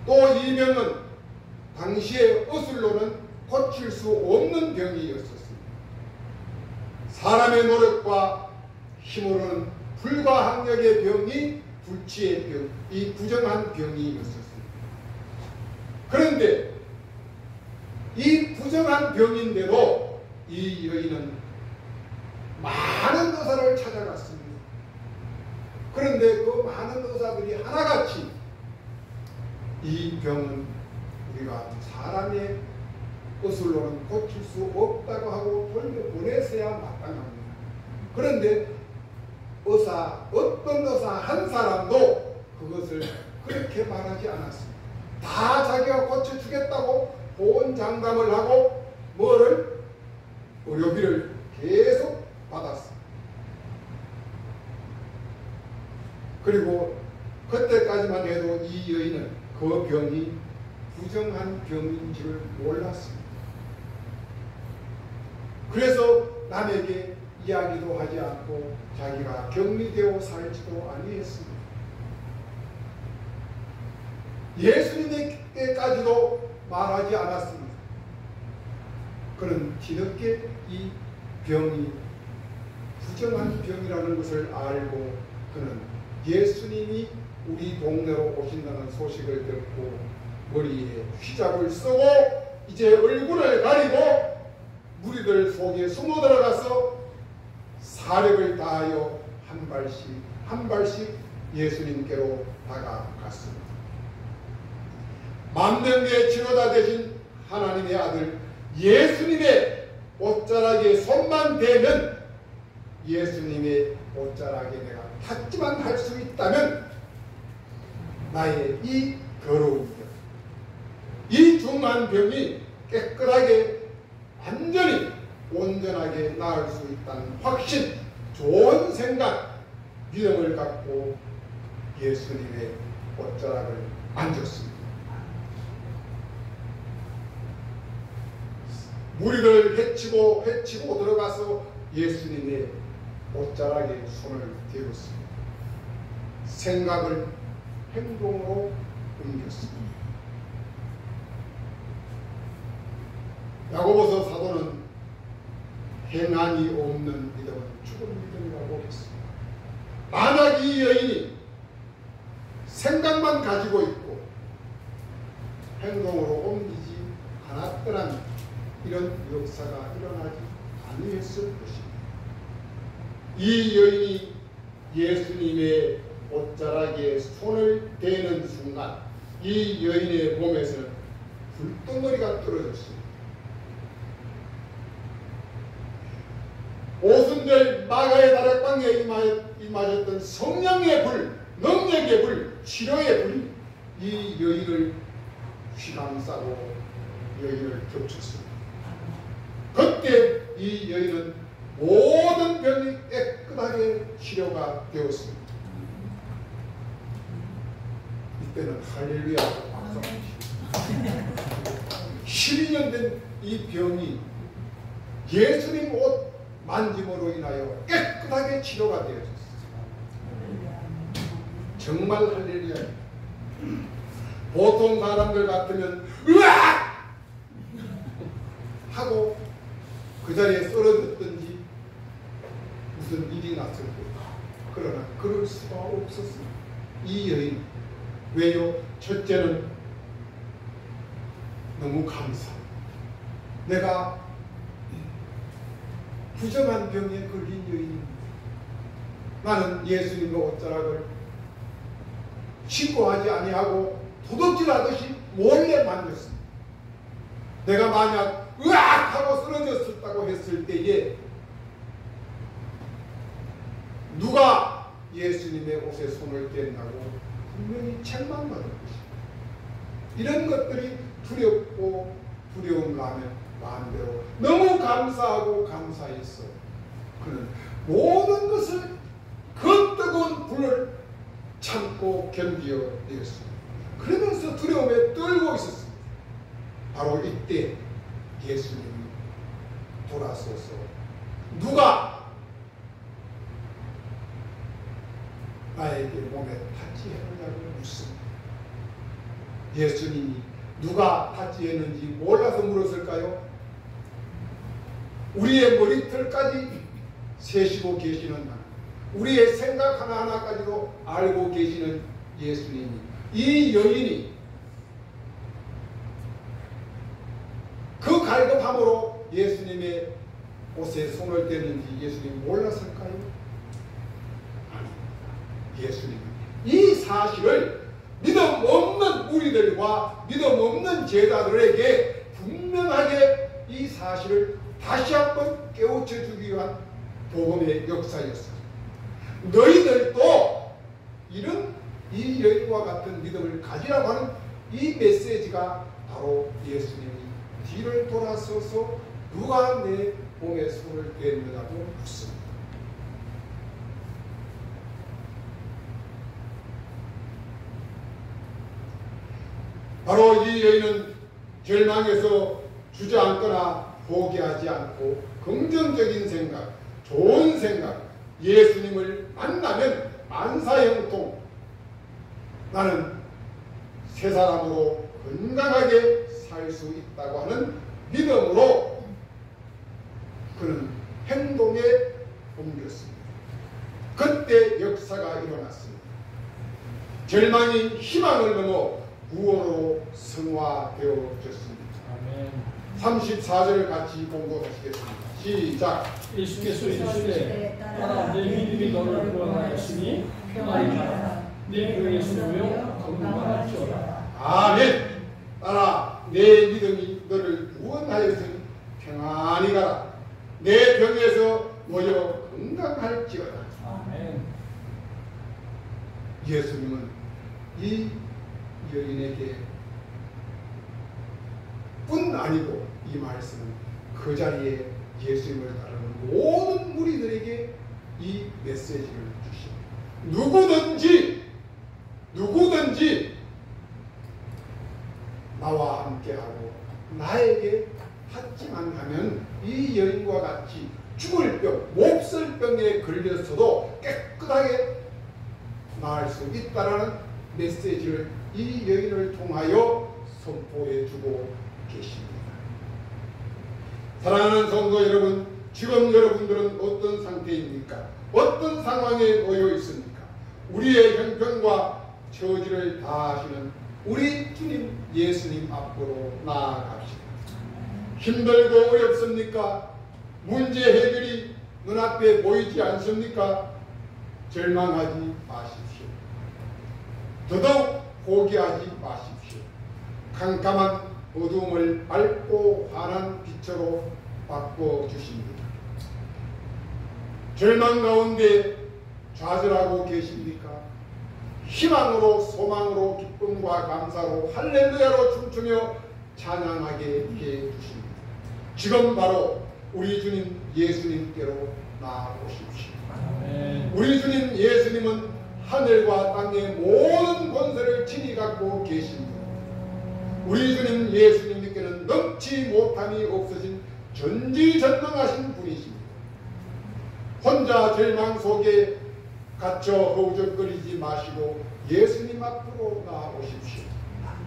또 이 병은 당시의 의술로는 고칠 수 없는 병이었습니다. 사람의 노력과 힘으로는 불가항력의 병이 불치의 병, 이 부정한 병이었습니다. 그런데 이 부정한 병인데도 이 여인은 많은 의사를 찾아갔습니다. 그런데 그 많은 의사들이 하나같이 이 병은 우리가 사람의 의술로는 고칠 수 없다고 하고 돌려보내서야 마땅합니다. 그런데 어떤 의사 한 사람도 그것을 그렇게 말하지 않았습니다. 다 자기가 고쳐주겠다고 호언장담을 하고 의료비를 계속 받았습니다. 그리고 그때까지만 해도 이 여인은 그 병이 부정한 병인 줄 몰랐습니다. 그래서 남에게 이야기도 하지 않고 자기가 격리되어 살지도 아니했습니다. 예수님에게까지도 말하지 않았습니다. 그는 뒤늦게 이 병이 부정한 병이라는 것을 알고 그는 예수님이 우리 동네로 오신다는 소식을 듣고 머리에 휘잡을 쓰고 이제 얼굴을 가리고 무리들 속에 숨어 들어가서 사력을 다하여 한 발씩 예수님께로 다가갔습니다. 만명의 치료자 되신 하나님의 아들 예수님의 옷자락에 손만 대면 예수님의 옷자락에 내가 닿기만 할 수 있다면 나의 이 더러운 병, 이 중한 병이 깨끗하게 완전히 온전하게 나을 수 있다는 확신, 좋은 생각, 믿음을 갖고 예수님의 옷자락을 만졌습니다. 무리를 해치고 들어가서 예수님의 옷자락에 손을 대었습니다. 생각을 행동으로 옮겼습니다. 야고보서 사도는 행함이 없는 믿음은 죽은 믿음이라고 했습니다. 만약 이 여인이 생각만 가지고 있고 행동으로 옮기지 않았더라면 이런 역사가 일어나지 아니했을 것입니다. 이 여인이 예수님의 옷자락에 손을 대는 순간 이 여인의 몸에서는 불덩어리가 떨어졌습니다. 오순절 마가의 다락방에 임하셨던 성령의 불, 능력의 불, 치료의 불이 이 여인을 휘감싸고 여인을 겹쳤습니다. 그때 이 여인은 모든 병이 깨끗하게 치료가 되었습니다. 이때는 할렐루야고 박수합니다. 12년 된 이 병이 예수님 옷 만짐으로 인하여 깨끗하게 치료가 되어졌습니다. 정말 할렐루야. 보통 사람들 같으면 으악! 하고 그 자리에 쓰러졌든지 무슨 일이 났을 거다. 그러나 그럴 수가 없었습니다. 이 여인. 왜요? 첫째는 너무 감사. 내가 부정한 병에 걸린 여인입니다. 나는 예수님의 옷자락을 신고하지 아니하고 도둑질하듯이 몰래 만졌습니다. 내가 만약 으악 하고 쓰러졌었다고 했을 때에 누가 예수님의 옷에 손을 댔다고 분명히 책망받을 것입니다. 이런 것들이 두렵고 두려운가 하면 마음대로 너무 감사하고 감사했어. 그는 모든 것을 그 뜨거운 불을 참고 견디어내었습니다. 그러면서 두려움에 떨고 있었습니다. 바로 이때 예수님이 돌아서서 누가 나에게 몸에 타치했느냐고 묻습니다. 예수님이 누가 타치했는지 몰라서 물었을까요? 우리의 머리털까지 세시고 계시는 하나님, 우리의 생각 하나하나까지도 알고 계시는 예수님이 이 여인이 그 갈급함으로 예수님의 옷에 손을 댔는지 예수님이 몰랐을까요? 아닙니다. 예수님은 이 사실을 믿음 없는 무리들과 믿음 없는 제자들에게 분명하게 이 사실을 다시 한번 깨우쳐 주기 위한 복음의 역사였습니다. 너희들도 이런 이 여인과 같은 믿음을 가지라고 하는 이 메시지가 바로 예수님이 뒤를 돌아서서 누가 내 몸에 손을 댔느냐고 묻습니다. 바로 이 여인은 절망에서 주저앉거나 포기하지 않고 긍정적인 생각, 좋은 생각, 예수님을 만나면 만사형통, 나는 새 사람으로 건강하게 살 수 있다고 하는 믿음으로 그는 행동에 옮겼습니다. 그때 역사가 일어났습니다. 절망이 희망을 넘어 구원으로 승화되어졌습니다. 아멘. 34절 같이 공부하시겠습니다. 시작. 예수께서 이르시되 따라 내 믿음이 너를 구원하였으니 평안히 가라. 내 병에서 모여 건강할지어다. 아멘. 따라 내 믿음이 너를 구원하였으니 평안히 가라. 내 병에서 모여 건강할지어다. 아멘. 예수님은 이 여인에게 뿐 아니고 이 말씀은 그 자리에 예수님을 따르는 모든 무리들에게 이 메시지를 주십니다. 누구든지 같이 죽을 병, 몹쓸 병에 걸렸어도 깨끗하게 나을 수 있다는 메시지를 이 여인을 통하여 선포해 주고 계십니다. 사랑하는 성도 여러분, 지금 여러분들은 어떤 상태입니까? 어떤 상황에 놓여 있습니까? 우리의 형편과 처지를 다하시는 우리 주님 예수님 앞으로 나아갑시다. 힘들고 어렵습니까? 문제 해결이 눈앞에 보이지 않습니까? 절망하지 마십시오. 더더욱 포기하지 마십시오. 캄캄한 어둠을 밝고 환한 빛으로 바꿔주십니다. 절망 가운데 좌절하고 계십니까? 희망으로, 소망으로, 기쁨과 감사로, 할렐루야로 춤추며 찬양하게 해주십니다. 지금 바로 우리 주님 예수님께로 나아오십시오. 우리 주님 예수님은 하늘과 땅의 모든 권세를 친히 갖고 계십니다. 우리 주님 예수님께는 넘지 못함이 없으신 전지전능하신 분이십니다. 혼자 절망 속에 갇혀 허우적거리지 마시고 예수님 앞으로 나아오십시오.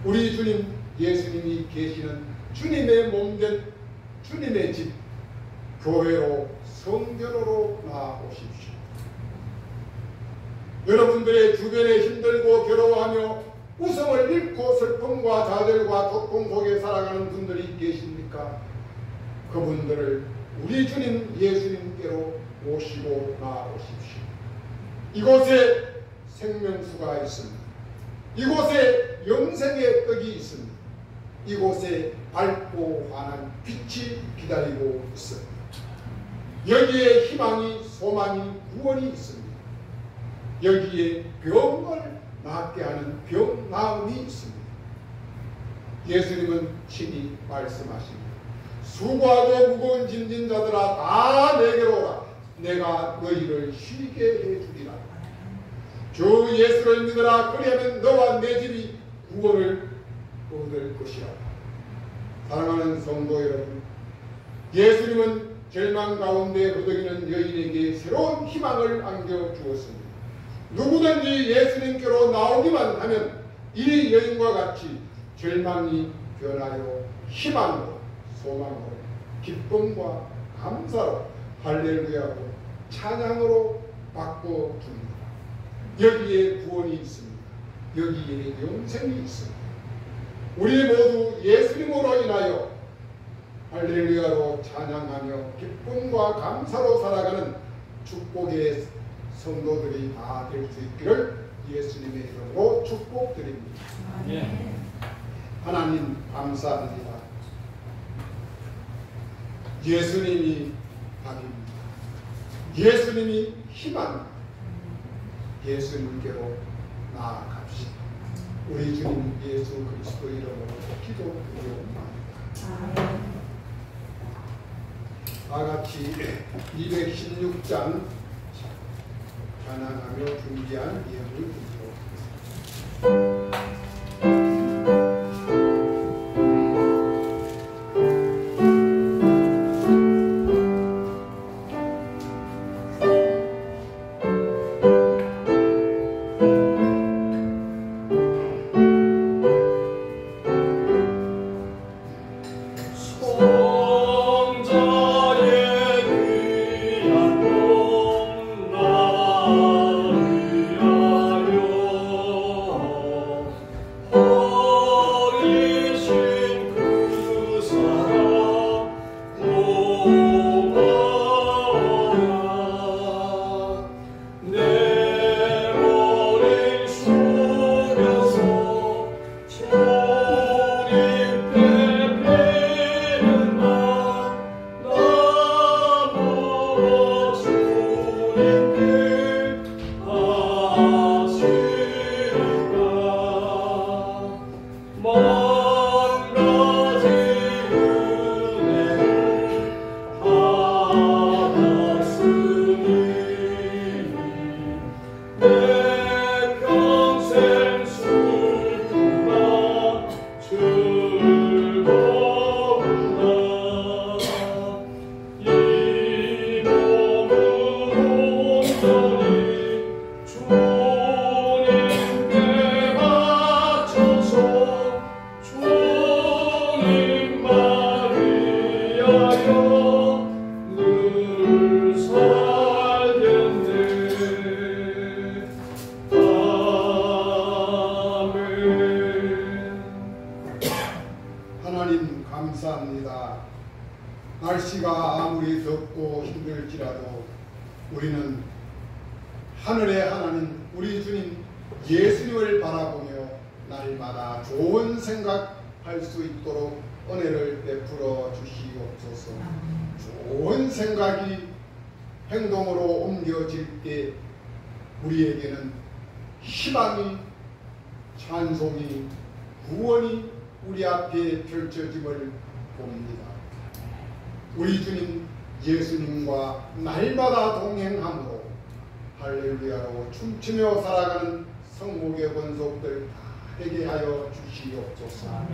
우리 주님 예수님이 계시는 주님의 몸된 주님의 집 교회로, 성전으로 나아오십시오. 여러분들의 주변에 힘들고 괴로워하며 웃음을 잃고 슬픔과 좌절과 고통 속에 살아가는 분들이 계십니까? 그분들을 우리 주님 예수님께로 모시고 나아오십시오. 이곳에 생명수가 있습니다. 이곳에 영생의 떡이 있습니다. 이곳에 밝고 환한 빛이 기다리고 있습니다. 여기에 희망이, 소망이, 구원이 있습니다. 여기에 병을 낫게 하는 병 나음이 있습니다. 예수님은 친히 말씀하십니다. 수고하고 무거운 짐진 자들아 다 내게로 오라. 내가 너희를 쉬게 해주리라. 주 예수를 믿으라. 그리하면 너와 내 집이 구원을 얻을 것이라. 사랑하는 성도 여러분, 예수님은 절망 가운데 허덕이는 여인에게 새로운 희망을 안겨주었습니다. 누구든지 예수님께로 나오기만 하면 이 여인과 같이 절망이 변하여 희망으로, 소망으로, 기쁨과 감사로, 할렐루야로, 찬양으로 바꿔줍니다. 여기에 구원이 있습니다. 여기에 영생이 있습니다. 우리 모두 예수님으로 인하여 할렐루야로 찬양하며 기쁨과 감사로 살아가는 축복의 성도들이 다 될 수 있기를 예수님의 이름으로 축복드립니다. 하나님 감사합니다. 예수님이 답입니다. 예수님이 희망입니다. 예수님께로 나아갑시다. 우리 주님 예수 그리스도 이름으로 기도드리옵나이다. 다같이 216장 찬양하며 준비한 예물을 드리도록 성자의 귀한 몸 나를 위하여 힘들지라도 우리는 하늘의 하나님 우리 주님 예수님을 바라보며 날마다 좋은 생각할 수 있도록 은혜를 베풀어 주시옵소서. 좋은 생각이 행동으로 옮겨질 때 우리에게는 희망이, 찬송이, 구원이 우리 앞에 펼쳐짐을 봅니다. 우리 주님 예수님과 날마다 동행함으로 할렐루야로 춤추며 살아가는 성목의 권속들 다 되게 하여 주시옵소서.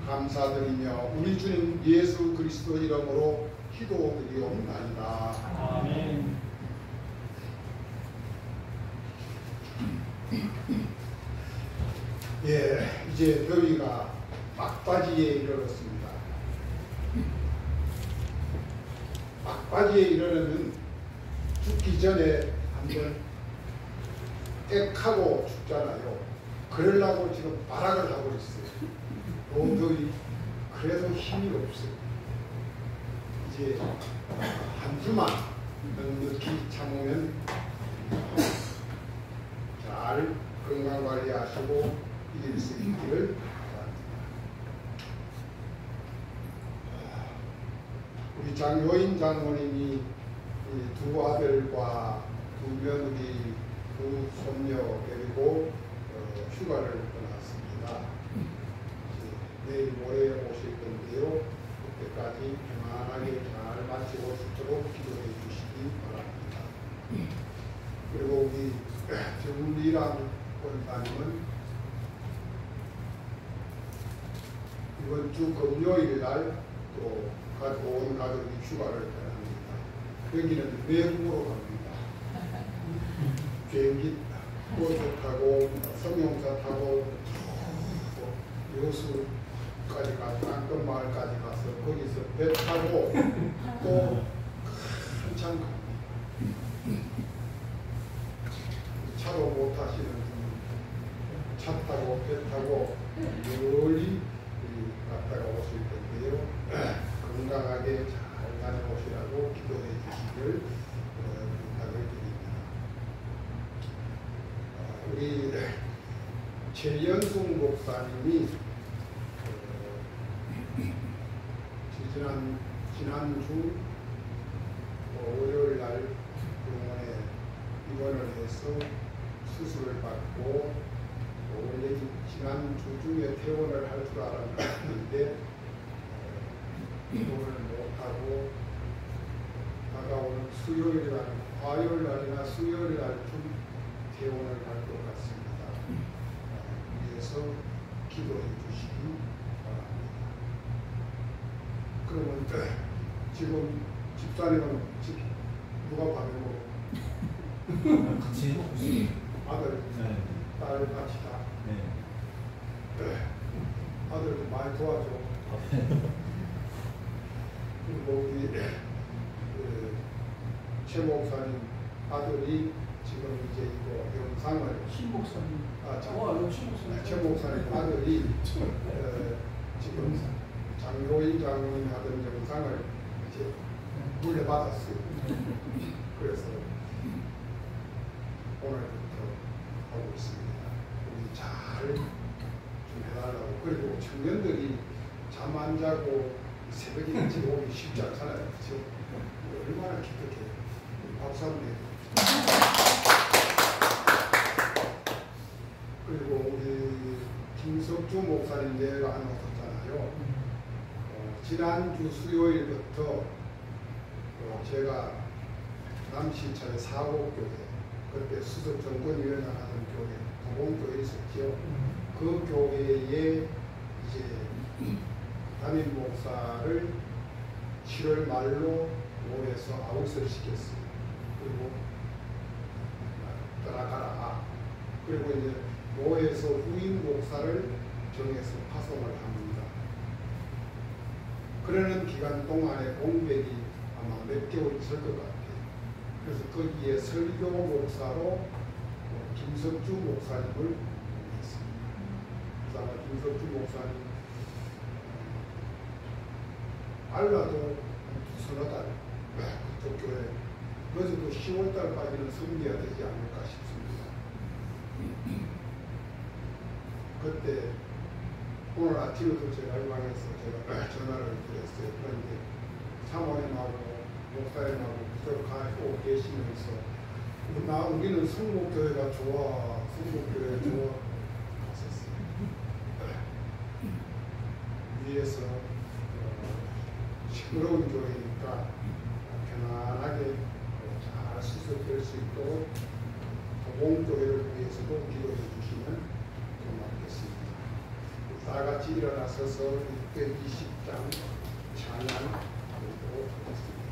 감사드리며 우리 주님 예수 그리스도 이름으로 기도드리옵나이다. 아멘. 예, 이제 더위가 막바지에 이르렀습니다. 막바지에 이르르면 죽기 전에 한번 땡하고 죽잖아요. 그러려고 지금 발악을 하고 있어요. 너무 더위. 그래도 힘이 없어요. 이제 한 주만 넉넉히 참으면 잘 건강관리하시고 이길 수 있기를 바랍니다. 우리 장효인 장모님이 두 아들과 두 며느리, 두 손녀 데리고 휴가를 떠났습니다. 내일 모레 오실 건데요. 그때까지 편안하게 잘 마치고 싶도록 기도해 주시기 바랍니다. 그리고 우리 정리란 권사님은 이번 주 금요일 날 또 온 가족이 휴가를 떠납니다. 여기는 외국으로 갑니다. 비행기 버스 타고 성용차 타고 여수까지 가서 땅끝마을까지 가서 거기서 배 타고 또 한참 갑니다. 차로 못 타시는 분은 차 타고 배 타고 멀리 갔다가 오실 텐데요. 건강하게 잘 다녀오시라고 기도해 주시길 부탁을 드립니다. 우리 최연숙 목사님이 지난주 월요일 날 병원에 입원을 해서 수술을 받고 원래 지난주 중에 퇴원을 할 줄 알았는데 퇴원을 못하고 다가오는 수요일 날, 화요일 날이나 수요일 날쯤 퇴원을 할 것 같습니다. 위해서 기도해 주시기 바랍니다. 그러면 지금 집사님은 누가 밥을 먹어? 같이 먹고 있어요. 아들, 네. 딸 같이 다. 네. 아들도 많이 도와줘. 그리고 우리 최 목사님 아들이 지금 이제 이거 영상을 신목사님. 최 목사님 아들이 지금 장효인 장로님 하던 영상을 이제 물려받았어요. 그래서 오늘부터 하고 있습니다. 우리 잘 좀 해달라고. 그리고 청년들이 잠 안 자고 새벽에 일찍 오기 쉽지 않잖아요. 그렇죠? 얼마나 기특해요. 박수 한번 해주십시오. 그리고 우리 김석주 목사님 내가 안 오셨잖아요. 지난주 수요일부터 제가 남시차의 사곡교회, 그때 수석 정권위원장 하던 교회, 도봉교회 있었죠. 그 교회에 이제 담임 목사를 7월 말로 모에서 아웃을 시켰어요. 그리고 떠나가라. 그리고 이제 모에서 후임 목사를 정해서 파송을 합니다. 그러는 기간 동안에 공백이 아마 몇 개월 있을 것 같아요. 그래서 거기에 설교 목사로 김석주 목사님을 했습니다. 그래서 아마 김석주 목사님 알라도 서너 달 그쪽 교회 그래도 10월달까지는 승리해야 되지 않을까 싶습니다. 그때 오늘 아침에도 제가 일방에서 제가 전화를 드렸어요. 그런데 사모님하고 목사님하고 그쪽 계시면서 우리는 성목교회가 좋아, 성목교회가 좋아 하셨어요. 위에서 시끄러운 교회니까 편안하게 잘 수습될 수 있도록 도봉교회를 위해서도 기도해 주시면 고맙겠습니다. 다 같이 일어나서서 620장 찬양하도록 하겠습니다.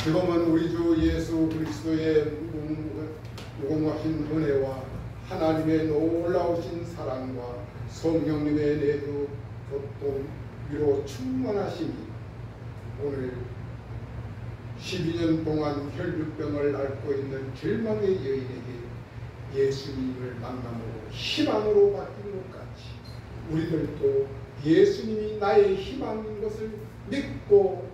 지금은 우리 주 예수 그리스도의 무궁하신 은혜와 하나님의 놀라우신 사랑과 성령님의 내주 교통 위로 충만하심이 오늘 12년 동안 혈류병을 앓고 있는 절망의 여인에게 예수님을 만남으로 희망으로 바뀐 것 같이 우리들도 예수님이 나의 희망인 것을 믿고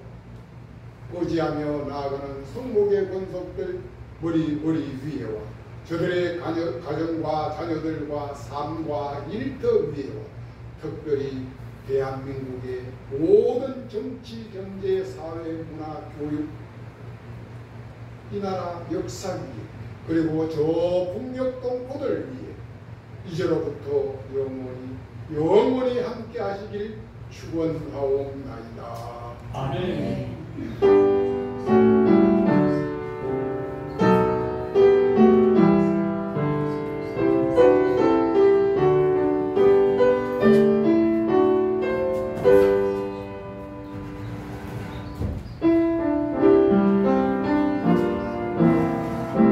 의지하며 나아가는 성목의 권속들 머리 위에와 저들의 가정과 자녀들과 삶과 일터 위에와 특별히 대한민국의 모든 정치, 경제, 사회, 문화, 교육 이 나라 역사 위에 그리고 저 북녘 동포들 위에 이제로부터 영원히 함께 하시길 축원하옵나이다. 아멘.